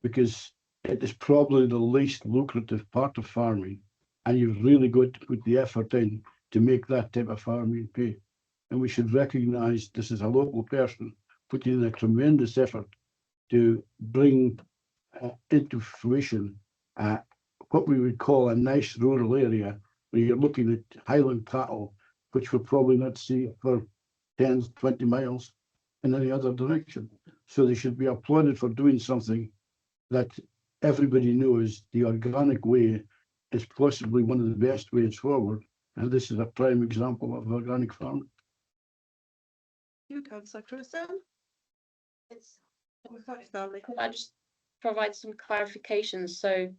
because it is probably the least lucrative part of farming, and you've really got to put the effort in to make that type of farming pay. And we should recognise this is a local person putting in a tremendous effort to bring into fruition what we would call a nice rural area, where you're looking at Highland cattle, which we'll probably not see for 10, 20 miles in any other direction. So they should be applauded for doing something that everybody knows the organic way is possibly one of the best ways forward. And this is a prime example of organic farming. You, Councillor Crewson? Oh, sorry, Sally. Could I just provide some clarifications? So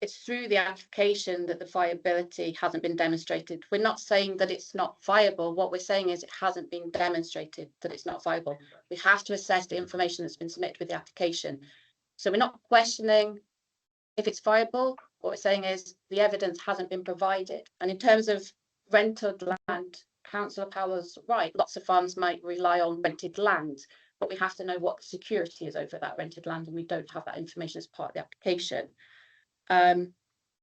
it's through the application that the viability hasn't been demonstrated. We're not saying that it's not viable. What we're saying is it hasn't been demonstrated that it's not viable. We have to assess the information that's been submitted with the application. So we're not questioning if it's viable. What we're saying is the evidence hasn't been provided. And in terms of rented land, Councillor Powell's right. Lots of farms might rely on rented land, but we have to know what the security is over that rented land, and we don't have that information as part of the application.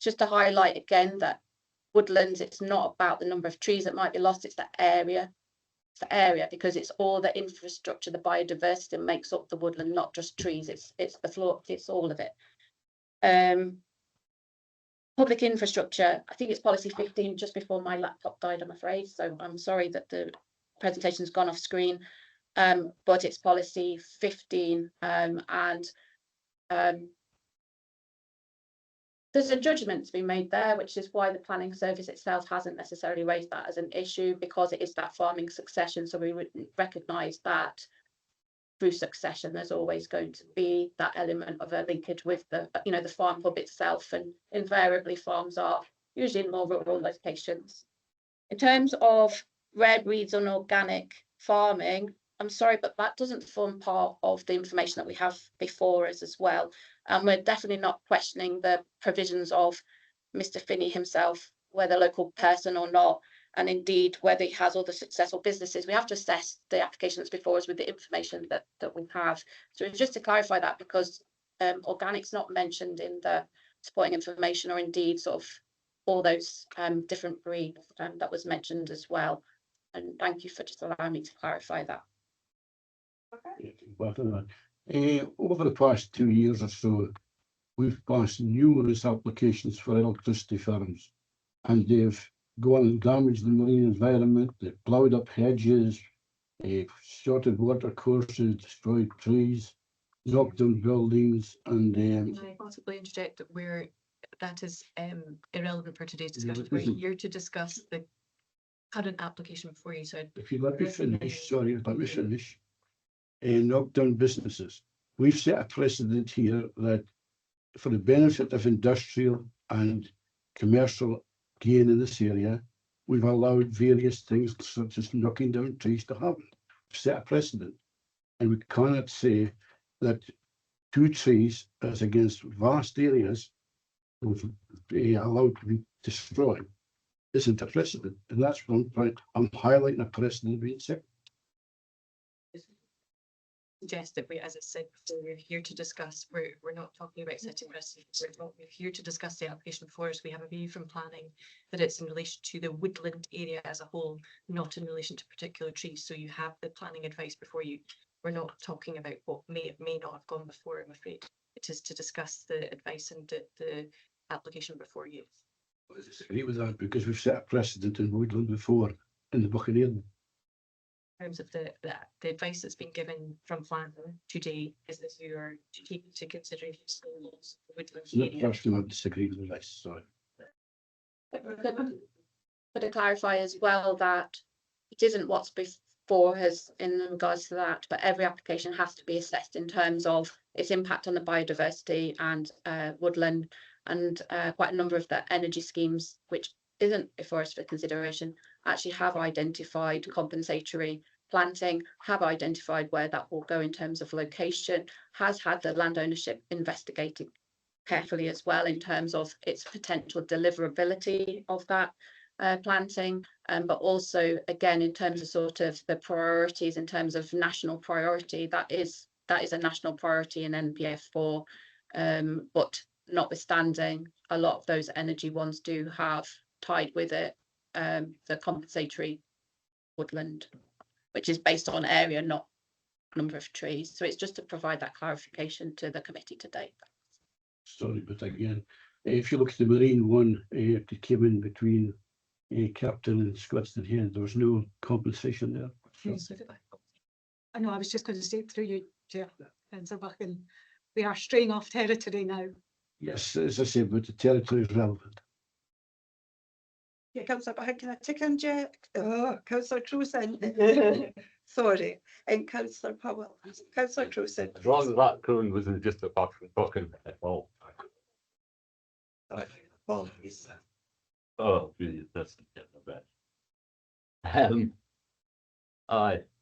Just to highlight again that woodlands, it's not about the number of trees that might be lost, it's the area. It's the area, because it's all the infrastructure, the biodiversity that makes up the woodland, not just trees, it's the floor, it's all of it. Public infrastructure, I think it's policy 15, just before my laptop died, I'm afraid, so I'm sorry that the presentation's gone off screen, but it's policy 15, and there's a judgment to be made there, which is why the planning service itself hasn't necessarily raised that as an issue, because it is that farming succession. So we would recognise that through succession, there's always going to be that element of a linkage with the, you know, the farm hub itself, and invariably farms are usually in more rural locations. In terms of rare breeds and organic farming, I'm sorry, but that doesn't form part of the information that we have before us as well. And we're definitely not questioning the provisions of Mr. Finney himself, whether local person or not, and indeed whether he has other successful businesses. We have to assess the applications before us with the information that we have. So just to clarify that, because organic's not mentioned in the supporting information, or indeed sort of all those different breeds that was mentioned as well. And thank you for just allowing me to clarify that. Over the past 2 years or so, we've passed numerous applications for electricity farms, and they've gone and damaged the marine environment, they've ploughed up hedges, shorted water courses, destroyed trees, knocked down buildings, and Can I possibly interject that that is irrelevant for today's discussion? We're here to discuss the current application before you. So if you let me finish, sorry, let me finish. Knock down businesses. We've set a precedent here that for the benefit of industrial and commercial gain in this area, we've allowed various things such as knocking down trees to happen. We've set a precedent, and we cannot say that 2 trees as against vast areas allowed to be destroyed isn't a precedent, and that's one point I'm highlighting, a precedent being set. Suggest that we, as I said before, we're here to discuss, we're not talking about setting precedents, we're here to discuss the application before us. We have a view from planning that it's in relation to the woodland area as a whole, not in relation to particular trees. So you have the planning advice before you. We're not talking about what may not have gone before, I'm afraid. It is to discuss the advice and the application before you. I disagree with that, because we've set a precedent in woodland before in the Buchan. In terms of the advice that's been given from planning today, is that you are to take into consideration the woodland area. Personally, I disagree with that. Sorry. But to clarify as well that it isn't what's before us in regards to that, but every application has to be assessed in terms of its impact on the biodiversity and woodland, and quite a number of the energy schemes, which isn't before us for consideration, actually have identified compensatory planting, have identified where that will go in terms of location, has had the land ownership investigated carefully as well in terms of its potential deliverability of that planting, but also again in terms of sort of the priorities in terms of national priority, that is a national priority in NPF4, but notwithstanding, a lot of those energy ones do have tied with it the compensatory woodland, which is based on area, not number of trees. So it's just to provide that clarification to the committee today. Sorry, but again, if you look at the marine one, it came in between Captain and Squiston here. There was no compensation there. I know, I was just going to say through you, Chair, Councillor Buchan, we are straying off territory now. Yes, as I said, but the territory is relevant. Yeah, Councillor Buchan, can I take in, Councillor Trosin? Sorry, and Councillor Powell. Councillor Trosin. As long as that crowing wasn't just a fucking at all. Paul, please. Oh, really, that's getting a bit.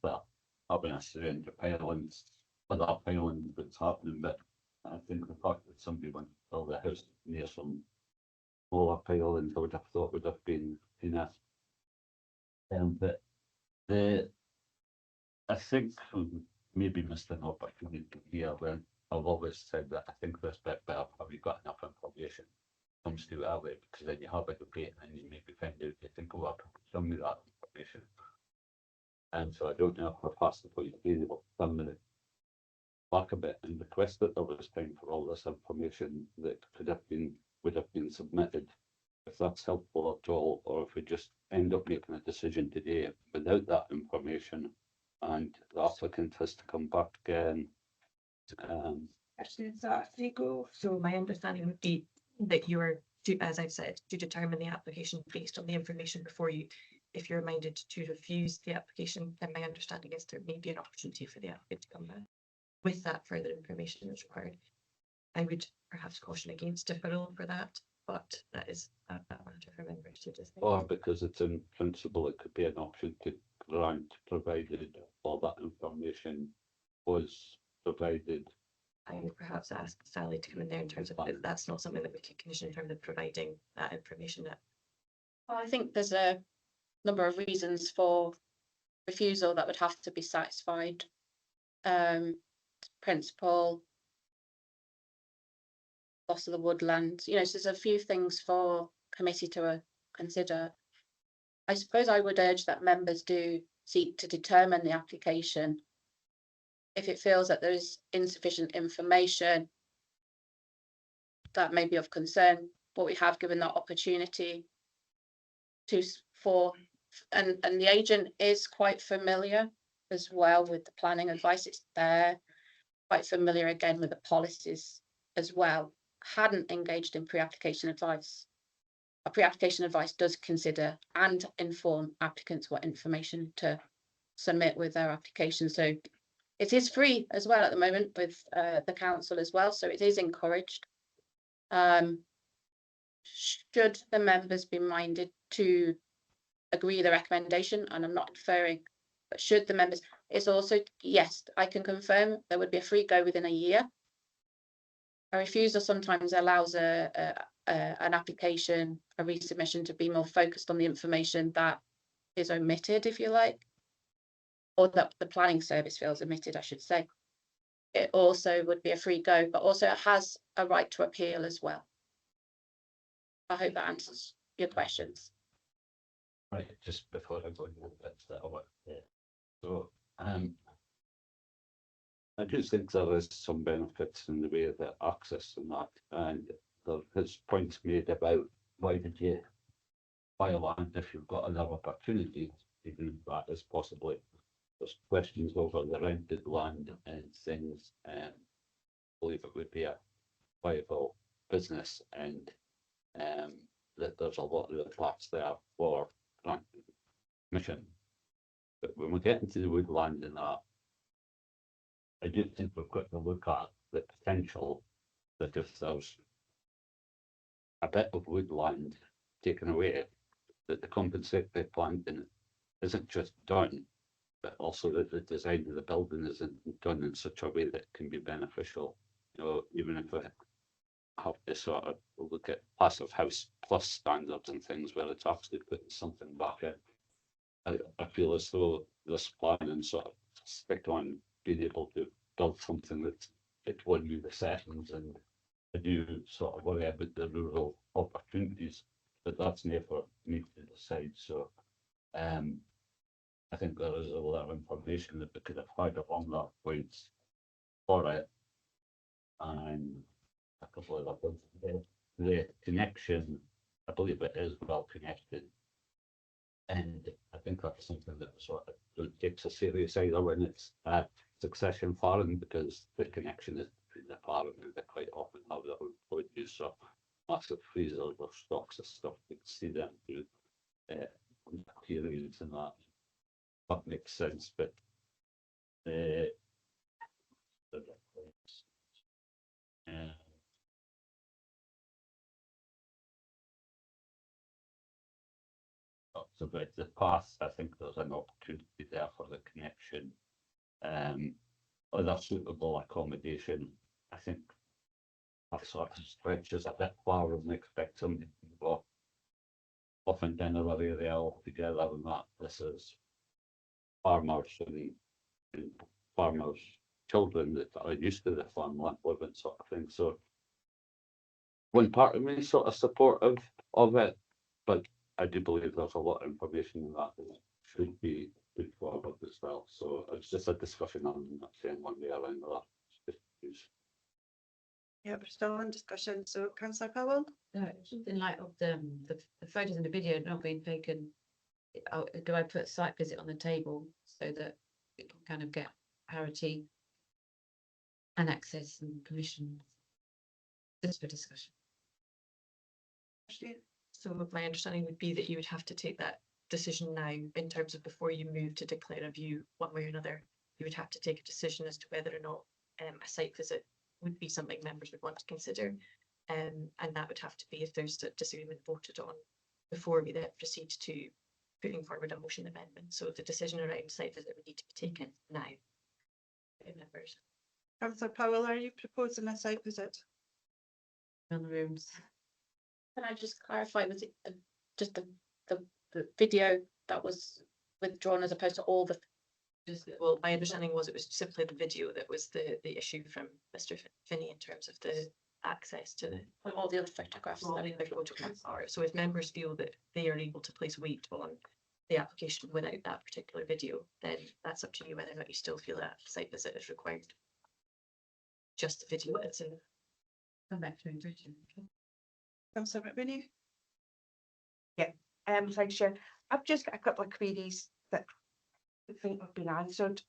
Well, I've been asking the pilings, other pilings that's happening, but I think the fact that somebody went to build a house near some lower pilings, I would have thought would have been enough. But I think maybe missed an opportunity here when I've always said that I think this bit better, have you got enough information from comes too early, because then you have a debate and you maybe find out you think, oh, I put some of that information. And so I don't know if we're past the point of being able to come back a bit and request that there was time for all this information that would have been submitted, if that's helpful at all, or if we just end up making a decision today without that information and the applicant has to come back again. So my understanding would be that you are, as I've said, to determine the application based on the information before you. If you're minded to refuse the application, then my understanding is there may be an opportunity for the applicant to come back with that further information is required. I would perhaps caution against deferral for that, but that is a matter for members to decide. Or because it's in principle, it could be an option to grant, provided all that information was provided. I would perhaps ask Sally to come in there in terms of if that's not something that we can condition in terms of providing that information. Well, I think there's a number of reasons for refusal that would have to be satisfied. Principle, loss of the woodland, so there's a few things for committee to consider. I suppose I would urge that members do seek to determine the application. If it feels that there is insufficient information that may be of concern, but we have given that opportunity and the agent is quite familiar as well with the planning advice. It's there, quite familiar again with the policies as well. Hadn't engaged in pre-application advice. A pre-application advice does consider and inform applicants what information to submit with their application. So it is free as well at the moment with the council as well. So it is encouraged. Should the members be minded to agree the recommendation, and I'm not inferring, but should the members, it's also, yes, I can confirm there would be a free go within a year. A refusal sometimes allows an application, a resubmission to be more focused on the information that is omitted, if you like, or that the planning service feels omitted, I should say. It also would be a free go, but also it has a right to appeal as well. I hope that answers your questions. Right, just before I go into that, so I do think there is some benefits in the way of the access and that, and there is points made about why did you buy land if you've got other opportunities to do that as possibly. There's questions over the rented land and things, and I believe it would be a viable business, and that there's a lot of flats there for mission. But when we get into the woodland and that, I do think we've got to look at the potential that if there's a bit of woodland taken away, that the compensatory planting isn't just done, but also that the design of the building isn't done in such a way that it can be beneficial. Even if we have to sort of look at passive house plus standards and things where it's actually putting something back in. I feel as though this plan and sort of stick on being able to build something that it won you the settings, and I do sort of worry about the rural opportunities, but that's never for me to decide. So I think there is a lot of information that we could have had along that point for it, and a couple of other things. The connection, I believe it is well connected. And I think that's something that sort of takes a serious either when it's succession farming, because the connection is between the farm and they quite often have their own produce, so massive freezers or stocks of stuff, you can see them through periods and that makes sense. But talks about the path, I think there's an opportunity there for the connection. Other suitable accommodation, I think that sort of stretches a bit far and expect somebody to go off in dinner area altogether, and that this is farmers and farmers' children that are used to the farmland living sort of thing. So one part of me sort of supportive of it, but I do believe there's a lot of information that should be put forward as well. So it's just a discussion. I'm not saying one way or another. Yeah, we're still in discussion. So Councillor Powell? No, in light of the photos and the video not being taken, do I put site visit on the table so that it can kind of get parity and access and permission? Just for discussion. So my understanding would be that you would have to take that decision now in terms of before you move to declare a view one way or another. You would have to take a decision as to whether or not a site visit would be something members would want to consider. And that would have to be, if there's a disagreement, voted on before we then proceed to putting forward a motion amendment. So the decision around site visit would need to be taken now. Members. Councillor Powell, are you proposing a site visit? On the rooms. Can I just clarify, was it just the video that was withdrawn as opposed to all the? Well, my understanding was it was simply the video that was the issue from Mr. Finney in terms of the access to All the other photographs. the photographs are. So if members feel that they are able to place weight on the application without that particular video, then that's up to you whether or not you still feel that site visit is required. Just the video that's in. Come back to it. Councillor McWhinney? Thanks, Chair. I've just got a couple of queries that I think have been answered.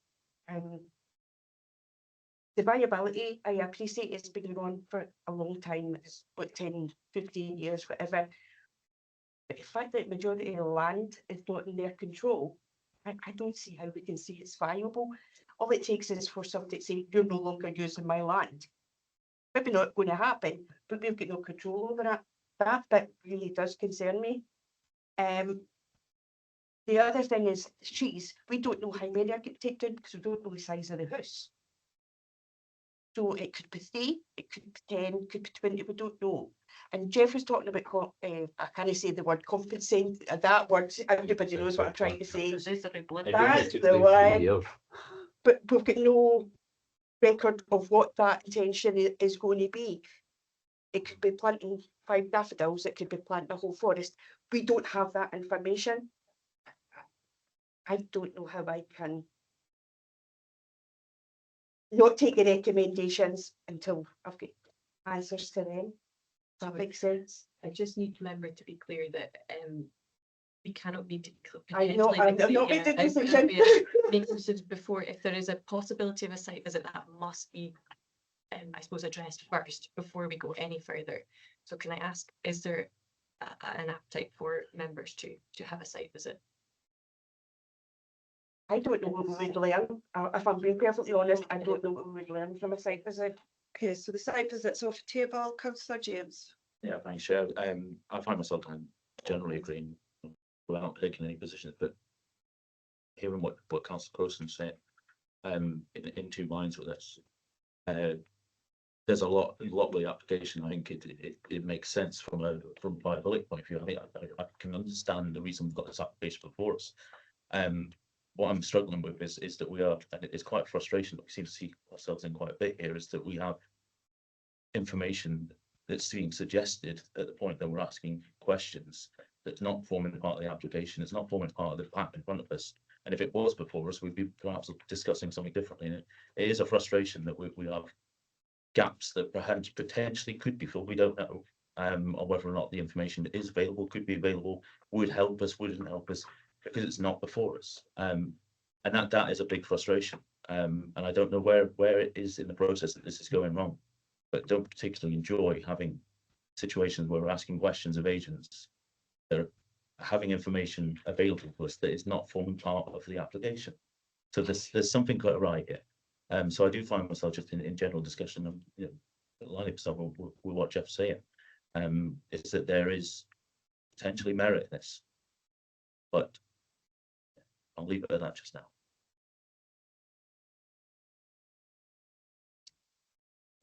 The viability, I appreciate it's been going on for a long time, it's what, 10, 15 years, whatever. But the fact that the majority of the land is not in their control, I don't see how we can say it's viable. All it takes is for somebody to say, you're no longer using my land. Maybe not going to happen, but we've got no control over it. That bit really does concern me. The other thing is trees. We don't know how many are getting taken because we don't know the size of the house. So it could be 3, it could be 10, could be 20, we don't know. And Jeff was talking about, I can't say the word compensate, that word, everybody knows what I'm trying to say. That's the one. But we've got no record of what that intention is going to be. It could be planting 5 daffodils, it could be planting a whole forest. We don't have that information. I don't know how I can not take the recommendations until I've got answers to them. Does that make sense? I just need member to be clear that we cannot be I know, I'm not making a decision. Make decisions before, if there is a possibility of a site visit, that must be I suppose addressed first before we go any further. So can I ask, is there an appetite for members to have a site visit? I don't know what we would learn. If I'm being perfectly honest, I don't know what we would learn from a site visit. Okay, so the site visit's off the table. Councillor James? Yeah, thanks, Chair. I find myself generally agreeing without taking any positions, but hearing what Councillor Crowson said, in 2 minds with this. There's a lot with the application. I think it makes sense from a viability point of view. I think I can understand the reason we've got this application before us. What I'm struggling with is that we are, and it's quite a frustration that we seem to see ourselves in quite a bit here, is that we have information that's being suggested at the point that we're asking questions that's not forming part of the application, it's not forming part of the pack in front of us. And if it was before us, we'd be perhaps discussing something differently. And it is a frustration that we have gaps that perhaps potentially could be filled. We don't know, or whether or not the information that is available, could be available, would help us, wouldn't help us, because it's not before us. And that is a big frustration. And I don't know where it is in the process that this is going wrong, but don't particularly enjoy having situations where we're asking questions of agents that are having information available to us that is not forming part of the application. So there's something quite right here. So I do find myself just in general discussion of, lining up stuff with what Jeff's saying, is that there is potentially merit in this, but I'll leave it at that just now.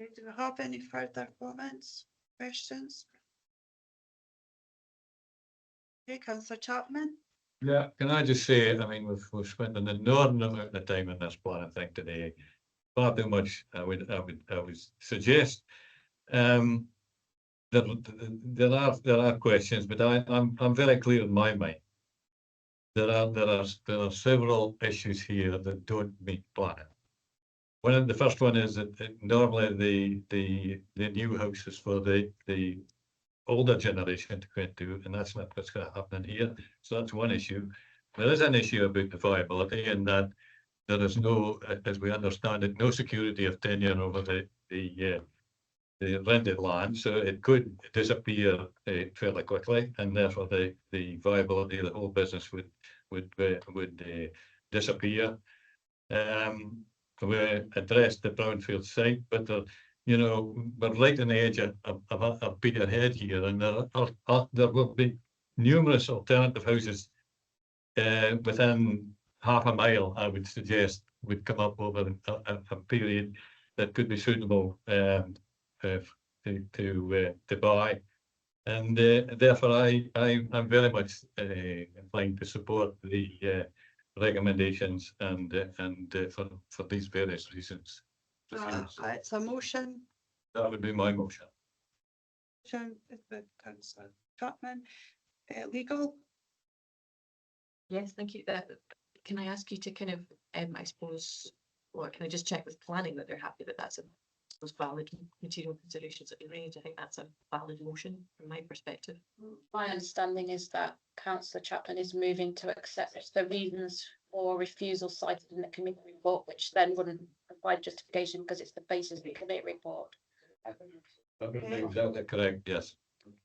Okay, do we have any further comments, questions? Okay, Councillor Chapman? Yeah, can I just say, I mean, we've spent an inordinate amount of time on this plan, I think, today. Far too much, I would suggest. The there are questions, but I'm very clear in my mind. There are several issues here that don't meet planning. The first one is that normally the new house is for the older generation to go into, and that's not what's going to happen here. So that's one issue. There is an issue about the viability, in that there is no, as we understand it, no security of tenure over the rented land, so it could disappear fairly quickly, and therefore the viability of the whole business would disappear. We addressed the brownfield site, but you know, we're right on the edge of Peterhead here, and there will be numerous alternative houses within half a mile, I would suggest, would come up over a period that could be suitable to buy, and therefore I'm very much inclined to support the recommendations and for these various reasons. It's a motion. That would be my motion. Motion is by councillor Chapman. Legal. Yes, thank you. Can I ask you to kind of, I suppose, or can I just check with planning that they're happy that that's those valid material considerations that we raised? I think that's a valid motion from my perspective. My understanding is that councillor Chapman is moving to accept the reasons for refusal cited in the committee report, which then wouldn't provide justification because it's the basis of the committee report. That would be exactly correct, yes.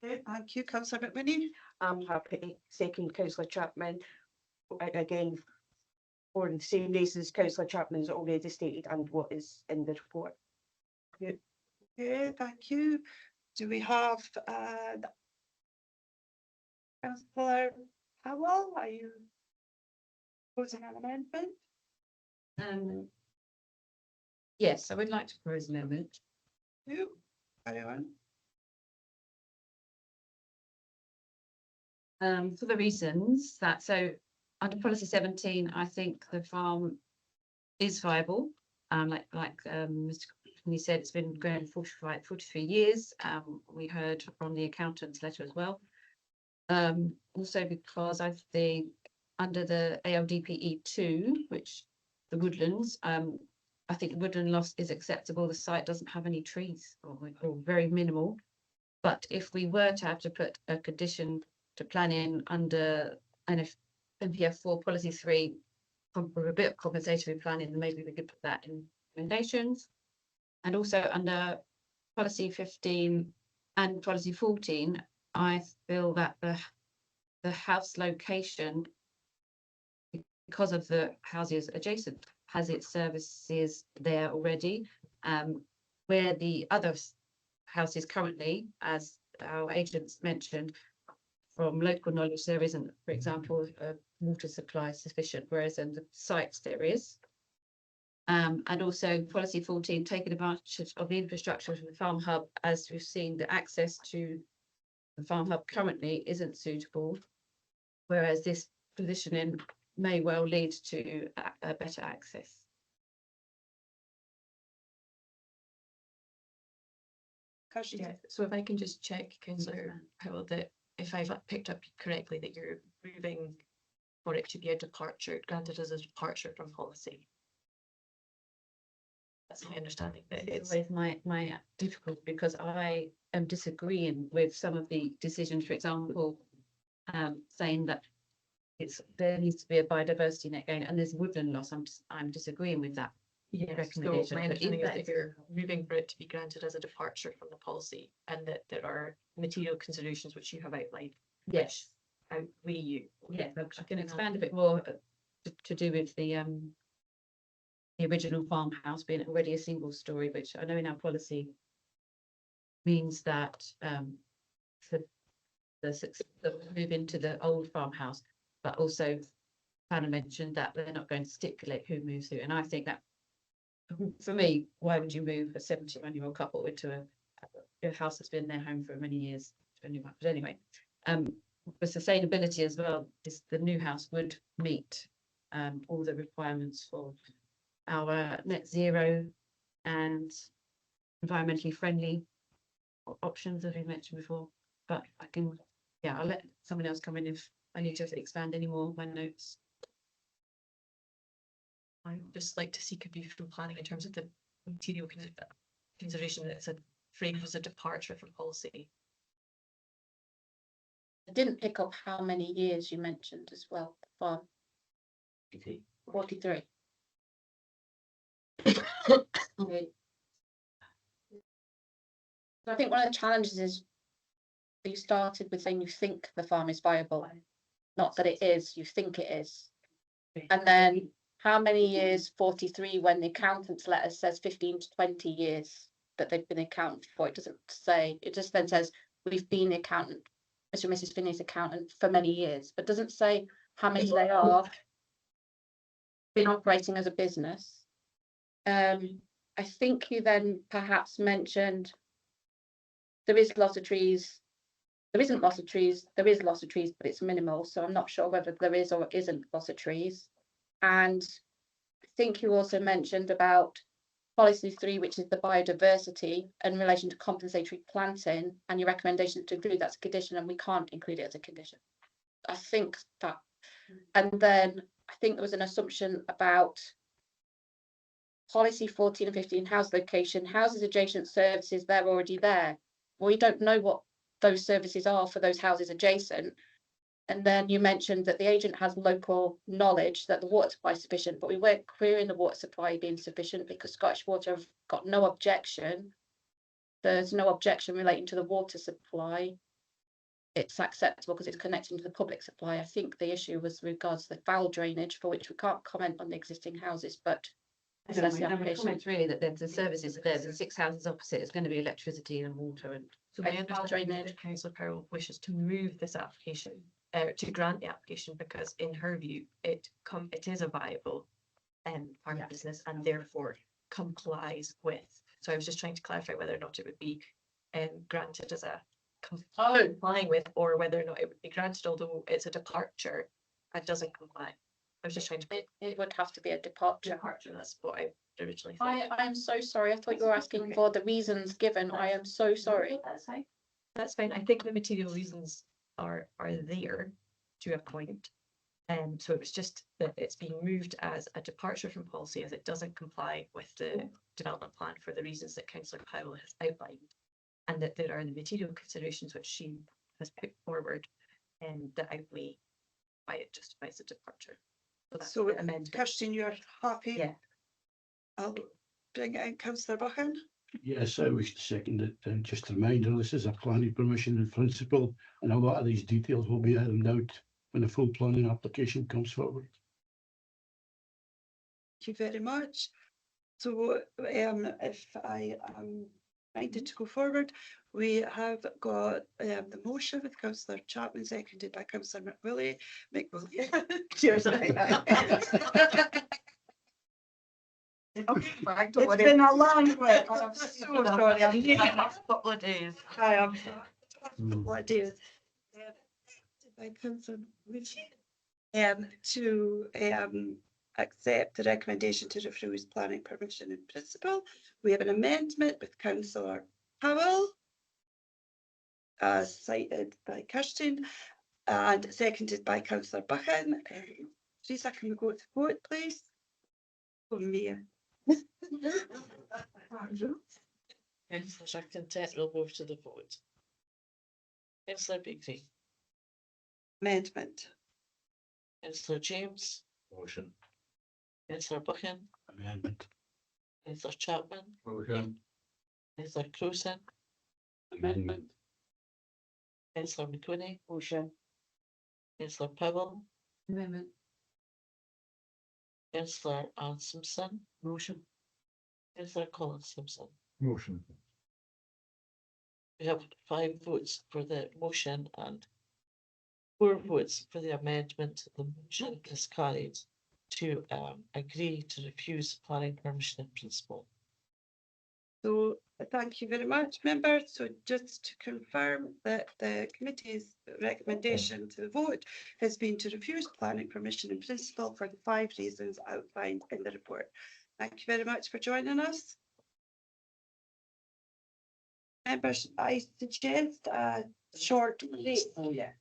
Okay, thank you, councillor McWhinney. I'm happy to second councillor Chapman. Again, for the same reasons councillor Chapman has already stated and what is in the report. Okay, thank you. Do we have councillor Howell? Are you proposing an amendment? Yes, I would like to propose an amendment. You, carry on. For the reasons that, so under policy 17, I think the farm is viable. Like Mr. Company said, it's been going 43 years. We heard from the accountant's letter as well. Also because I think under the ALDPE 2, which the woodlands, I think woodland loss is acceptable. The site doesn't have any trees or very minimal. But if we were to have to put a condition to plan in under NPF 4 policy 3, a bit of compensatory planning, then maybe we could put that in recommendations. And also under policy 15 and policy 14, I feel that the house location, because of the houses adjacent, has its services there already, where the other houses currently, as our agents mentioned, from local knowledge, there isn't, for example, water supply sufficient, whereas in the sites there is. And also policy 14, taking advantage of the infrastructure of the farm hub, as we've seen, the access to the farm hub currently isn't suitable, whereas this positioning may well lead to a better access. Yeah, so if I can just check, councillor Howell, that if I've picked up correctly, that you're moving for it to be a departure, granted as a departure from policy. That's my understanding. That It's it's my difficulty, because I am disagreeing with some of the decisions, for example, saying that there needs to be a biodiversity net gain and there's woodland loss. I'm disagreeing with that. yes. So recommendation, my but understanding if is that you're moving for it to be granted as a departure from the policy, and that there are material considerations which you have outlined. Yes. Outweigh you. Yeah, I can expand a bit more to do with the original farmhouse being already a single story, which I know in our policy means that the move into the old farmhouse, but also Hannah mentioned that they're not going to stipulate who moves who, and I think that for me, why would you move a 71-year-old couple into a house that's been their home for many years? But anyway, for sustainability as well, the new house would meet all the requirements for our net zero and environmentally friendly options as we mentioned before, but I can, yeah, I'll let someone else come in if I need to expand any more of my notes. I'd just like to seek a view from planning in terms of the material consideration that it's a frame as a departure from policy. I didn't pick up how many years you mentioned as well, the farm. 43. Okay. So I think one of the challenges is you started with saying you think the farm is viable, not that it is, you think it is. And then how many years, 43, when the accountant's letter says 15 to 20 years that they've been accounted for. It doesn't say, it just then says we've been the accountant, Mr. and Mrs. Finney's accountant for many years, but doesn't say how many they are been operating as a business. I think you then perhaps mentioned there is loss of trees. There isn't loss of trees. There is loss of trees, but it's minimal. So I'm not sure whether there is or isn't loss of trees. And I think you also mentioned about policy 3, which is the biodiversity in relation to compensatory planting, and your recommendation to include that's a condition, and we can't include it as a condition. I think that, and then I think there was an assumption about policy 14 and 15, house location, houses adjacent services, they're already there. Well, we don't know what those services are for those houses adjacent. And then you mentioned that the agent has local knowledge that the water supply is sufficient, but we weren't querying the water supply being sufficient because Scottish Water have got no objection. There's no objection relating to the water supply. It's acceptable because it's connecting to the public supply. I think the issue was regards to the foul drainage, for which we can't comment on the existing houses, but that's the application. Comments really that the services are there, the 6 houses opposite, it's going to be electricity and water and. So my understanding is that Councillor Powell wishes to move this application, to grant the application, because in her view, it is a viable part of business and therefore complies with. So I was just trying to clarify whether or not it would be granted as a complying with, or whether or not it would be granted, although it's a departure and doesn't comply. I was just trying to. It would have to be a departure. That's what I originally thought. I am so sorry. I thought you were asking for the reasons given. I am so sorry. That's fine. That's fine. I think the material reasons are there to a point. So it was just that it's being moved as a departure from policy as it doesn't comply with the development plan for the reasons that Councillor Powell has outlined, and that there are the material considerations which she has put forward and that outweigh why it justifies a departure. So Kirsten, you're happy? Yeah. I'll bring it in, Councillor Buchan. Yes, I wish to second it. And just a reminder, this is a planning permission in principle, and a lot of these details will be ironed out when the full planning application comes forward. Thank you very much. So if I am minded to go forward, we have got the motion with Councillor Chapman, seconded by Councillor McWillie. Cheers. It's been a long week. I'm so sorry. I'm needing a couple of days. I am. A couple of days. By Councillor to accept the recommendation to refuse planning permission in principle. We have an amendment with Councillor Powell, cited by Kirsten, and seconded by Councillor Buchan. Teresa, can we go to vote, please? Oh, Mia. Councillor Content will move to the vote. Councillor Bigby, Amendment. Councillor James, Motion. Councillor Buchan, Amendment. Councillor Chapman, Motion. Councillor Crewson, Amendment. Councillor McQuinney, Motion. Councillor Powell, Amendment. Councillor Anne Simpson, Motion. Councillor Colin Simpson. Motion. We have 5 votes for the motion and 4 votes for the amendment. The motion is carried to agree to refuse planning permission in principle. So thank you very much, members. So just to confirm that the committee's recommendation to the vote has been to refuse planning permission in principle for the 5 reasons outlined in the report. Thank you very much for joining us. Members, I suggest a short break. Oh, yeah.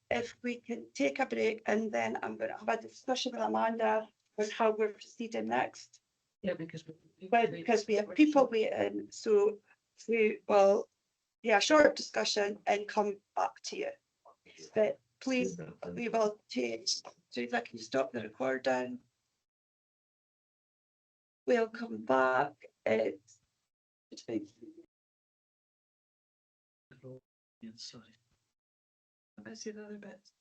If we can take a break and then I'm going to have a discussion with Amanda on how we're proceeding next. Yeah, because Because we have people waiting, so we will have a short discussion and come back to you. But please, we will take, so if I can stop the recording. We'll come back. It's Yeah, sorry. I see the other bits.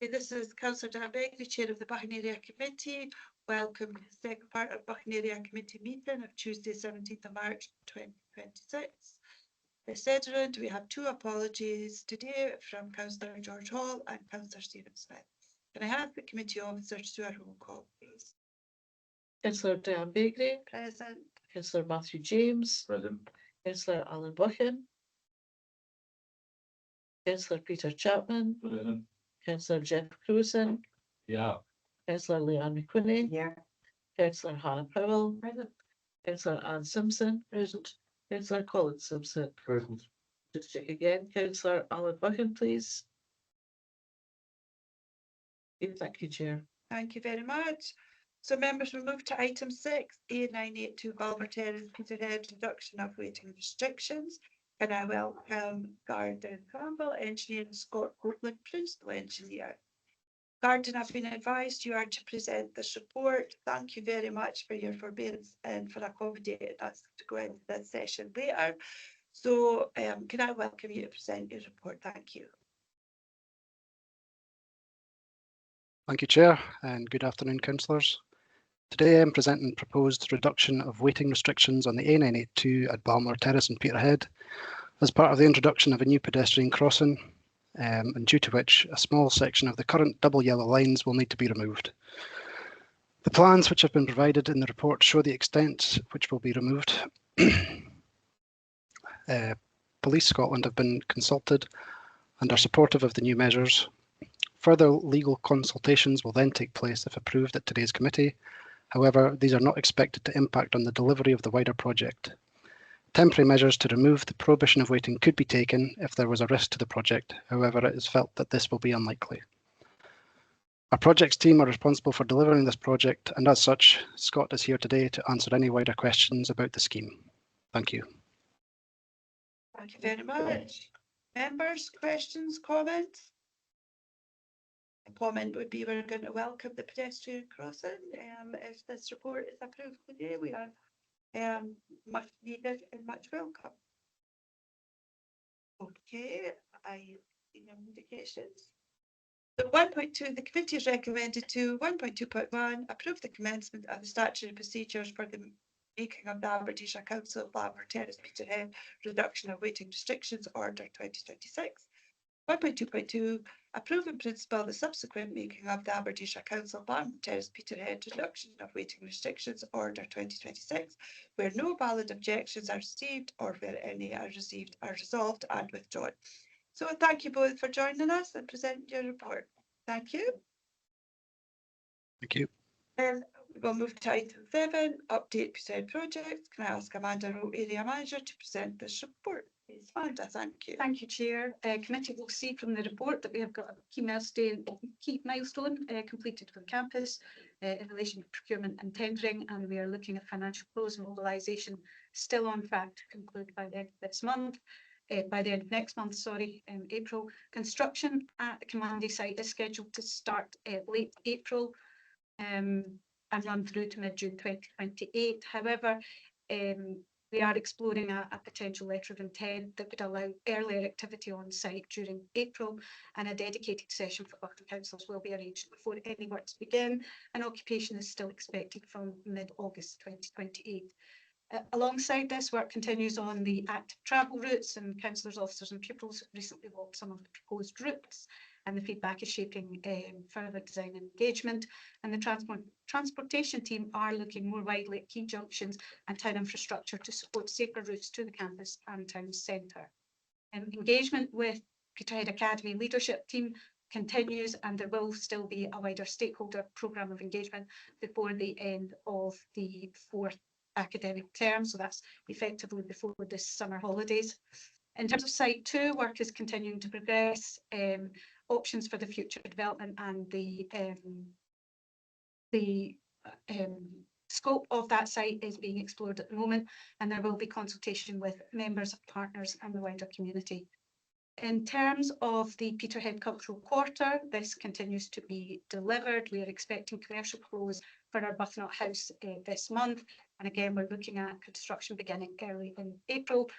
Okay, this is Councillor Dan Begley, Chair of the Buchan Area Committee. Welcome to the second part of Buchan Area Committee meeting of Tuesday, 17th of March, 2026. Considering we have two apologies today from Councillor George Hall and Councillor Stephen Smith. Can I have the committee officers to our roll call, please? Councillor Diane Bakery, Present. Councillor Matthew James, Present. Councillor Alan Buchan, Councillor Peter Chapman, Present. Councillor Jeff Cruisin, Yeah. Councillor Leanne McQuinney, Yeah. Councillor Hannah Powell, present. Councillor Anne Simpson, present. Councillor Colin Simpson. Present. Just check again, Councillor Alan Buchan, please. Yeah, thank you, Chair. Thank you very much. So members, we move to item 6, A982 Balmer Terrace, Peterhead, reduction of waiting restrictions. And I welcome Gordon Campbell, engineer, and Scott Copeland, principal engineer. Gordon, I've been advised you are to present this report. Thank you very much for your forbearance and for accommodating us to go into this session later. So can I welcome you to present your report? Thank you. Thank you, Chair, and good afternoon, councillors. Today I'm presenting proposed reduction of waiting restrictions on the A982 at Balmer Terrace in Peterhead as part of the introduction of a new pedestrian crossing, and due to which a small section of the current double yellow lines will need to be removed. The plans which have been provided in the report show the extent which will be removed. Police Scotland have been consulted and are supportive of the new measures. Further legal consultations will then take place if approved at today's committee. However, these are not expected to impact on the delivery of the wider project. Temporary measures to remove the prohibition of waiting could be taken if there was a risk to the project. However, it is felt that this will be unlikely. Our projects team are responsible for delivering this project, and as such, Scott is here today to answer any wider questions about the scheme. Thank you. Thank you very much. Members, questions, comments? A comment would be we're going to welcome the pedestrian crossing. If this report is approved today, we are much needed and much welcome. Okay, I see no indications. So 1.2, the committee is recommended to 1.2.1 approve the commencement of the statutory procedures for the making of the Aberdeenshire Council Balmer Terrace Peterhead reduction of waiting restrictions order 2026. 1.2.2 approve in principle the subsequent making of the Aberdeenshire Council Balmer Terrace Peterhead reduction of waiting restrictions order 2026 where no valid objections are received or where any are received are resolved and withdrawn. So thank you both for joining us and presenting your report. Thank you. Thank you. Then we'll move to item 7, update Peterhead projects. Can I ask Amanda Rowe, Area Manager, to present this report? Please, Amanda, thank you. Thank you, Chair. Committee will see from the report that we have got a key milestone completed for the campus in relation to procurement and tendering, and we are looking at financial close and mobilisation still on track to conclude by the end of this month. By the end of next month, April. Construction at the Commandy site is scheduled to start late April and run through to mid-June 2028. However, we are exploring a potential letter of intent that would allow earlier activity on site during April, and a dedicated session for Buchan councils will be arranged before any works begin, and occupation is still expected from mid-August 2028. Alongside this, work continues on the active travel routes, and councillors, officers and pupils recently walked some of the proposed routes, and the feedback is shaping further design and engagement. And the transportation team are looking more widely at key junctions and town infrastructure to support safer routes to the campus and town centre. Engagement with Peterhead Academy leadership team continues, and there will still be a wider stakeholder programme of engagement before the end of the 4th academic term, so that's effectively before this summer holidays. In terms of site 2, work is continuing to progress. Options for the future development and the scope of that site is being explored at the moment, and there will be consultation with members, partners and the wider community. In terms of the Peterhead Cultural Quarter, this continues to be delivered. We are expecting commercial close for our Buchan House this month, and again we're looking at construction beginning early in April,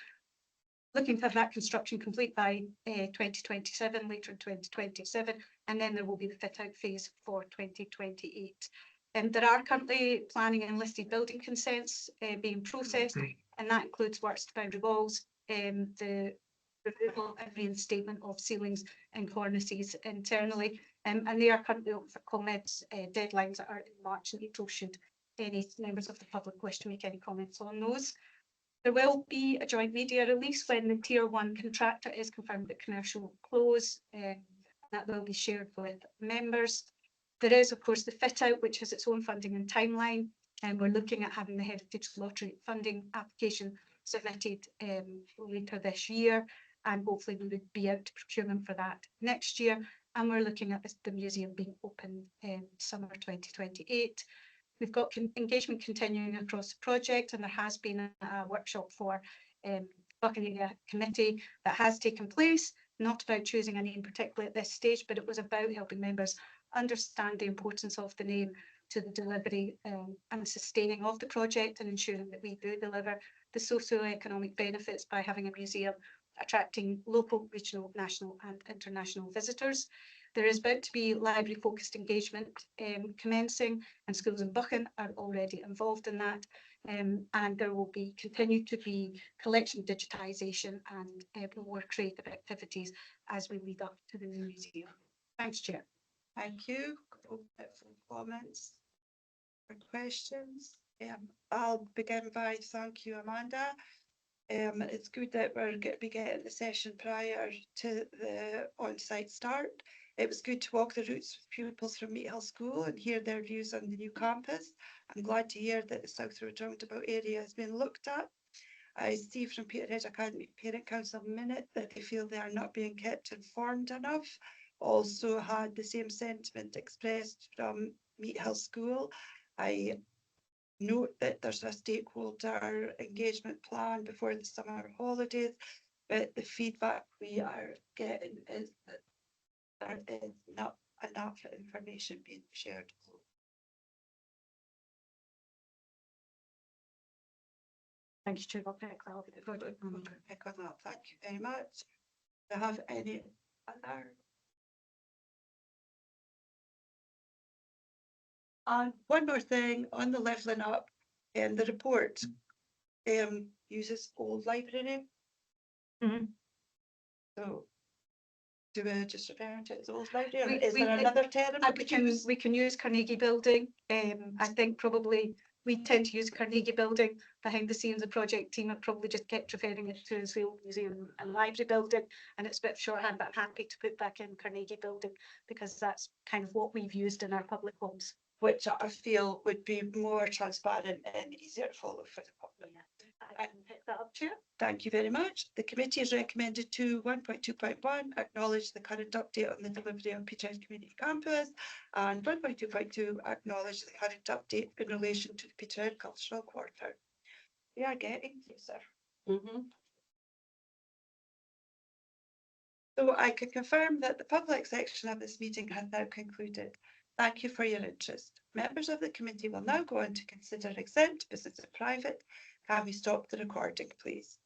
looking to have that construction complete by 2027, later in 2027, and then there will be the fit out phase for 2028. There are currently planning and listed building consents being processed, and that includes works to boundary walls, the removal and reinstatement of ceilings and cornices internally, and they are currently open for comments. Deadlines are in March and April should any members of the public wish to make any comments on those. There will be a joint media release when the Tier 1 contractor is confirmed at commercial close, that will be shared with members. There is, of course, the fit out, which has its own funding and timeline, and we're looking at having the Heritage Lottery funding application submitted later this year, and hopefully we would be out to procurement for that next year. And we're looking at the museum being open in summer 2028. We've got engagement continuing across the project, and there has been a workshop for Buchan Area Committee that has taken place, not about choosing a name particularly at this stage, but it was about helping members understand the importance of the name to the delivery and sustaining of the project, and ensuring that we do deliver the socio-economic benefits by having a museum attracting local, regional, national and international visitors. There is about to be library focused engagement commencing, and schools in Buchan are already involved in that, and there will be continue to be collection digitisation and more creative activities as we lead up to the new museum. Thanks, Chair. Thank you. Open it for comments or questions. I'll begin by thank you, Amanda. It's good that we're going to be getting the session prior to the on-site start. It was good to walk the routes with pupils from Meat Hill School and hear their views on the new campus. I'm glad to hear that the South Road roundabout area has been looked at. I see from Peterhead Academy Parent Council minute that they feel they are not being kept informed enough. Also had the same sentiment expressed from Meat Hill School. I note that there's a stakeholder engagement plan before the summer holidays, but the feedback we are getting is that there is not enough information being shared. Thank you, Chair. I'll pick that up. Pick on that. Thank you very much. Do you have any other? And one more thing on the levelling up, the report uses old library. So do we just refer to it as old library, or is there another term we can use Carnegie Building. I think probably we tend to use Carnegie Building. Behind the scenes, the project team have probably just kept referring it to as the old museum and library building, and it's a bit of shorthand, but I'm happy to put back in Carnegie Building because that's kind of what we've used in our public homes, which I feel would be more transparent and easier to follow for the public. I can pick that up, Chair. Thank you very much. The committee has recommended to 1.2.1 acknowledge the current update on the delivery of Peterhead Community Campus, and 1.2.2 acknowledge the current update in relation to the Peterhead Cultural Quarter. We are getting closer. So I can confirm that the public section of this meeting has now concluded. Thank you for your interest. Members of the committee will now go on to consider exempt business and private. Can we stop the recording, please?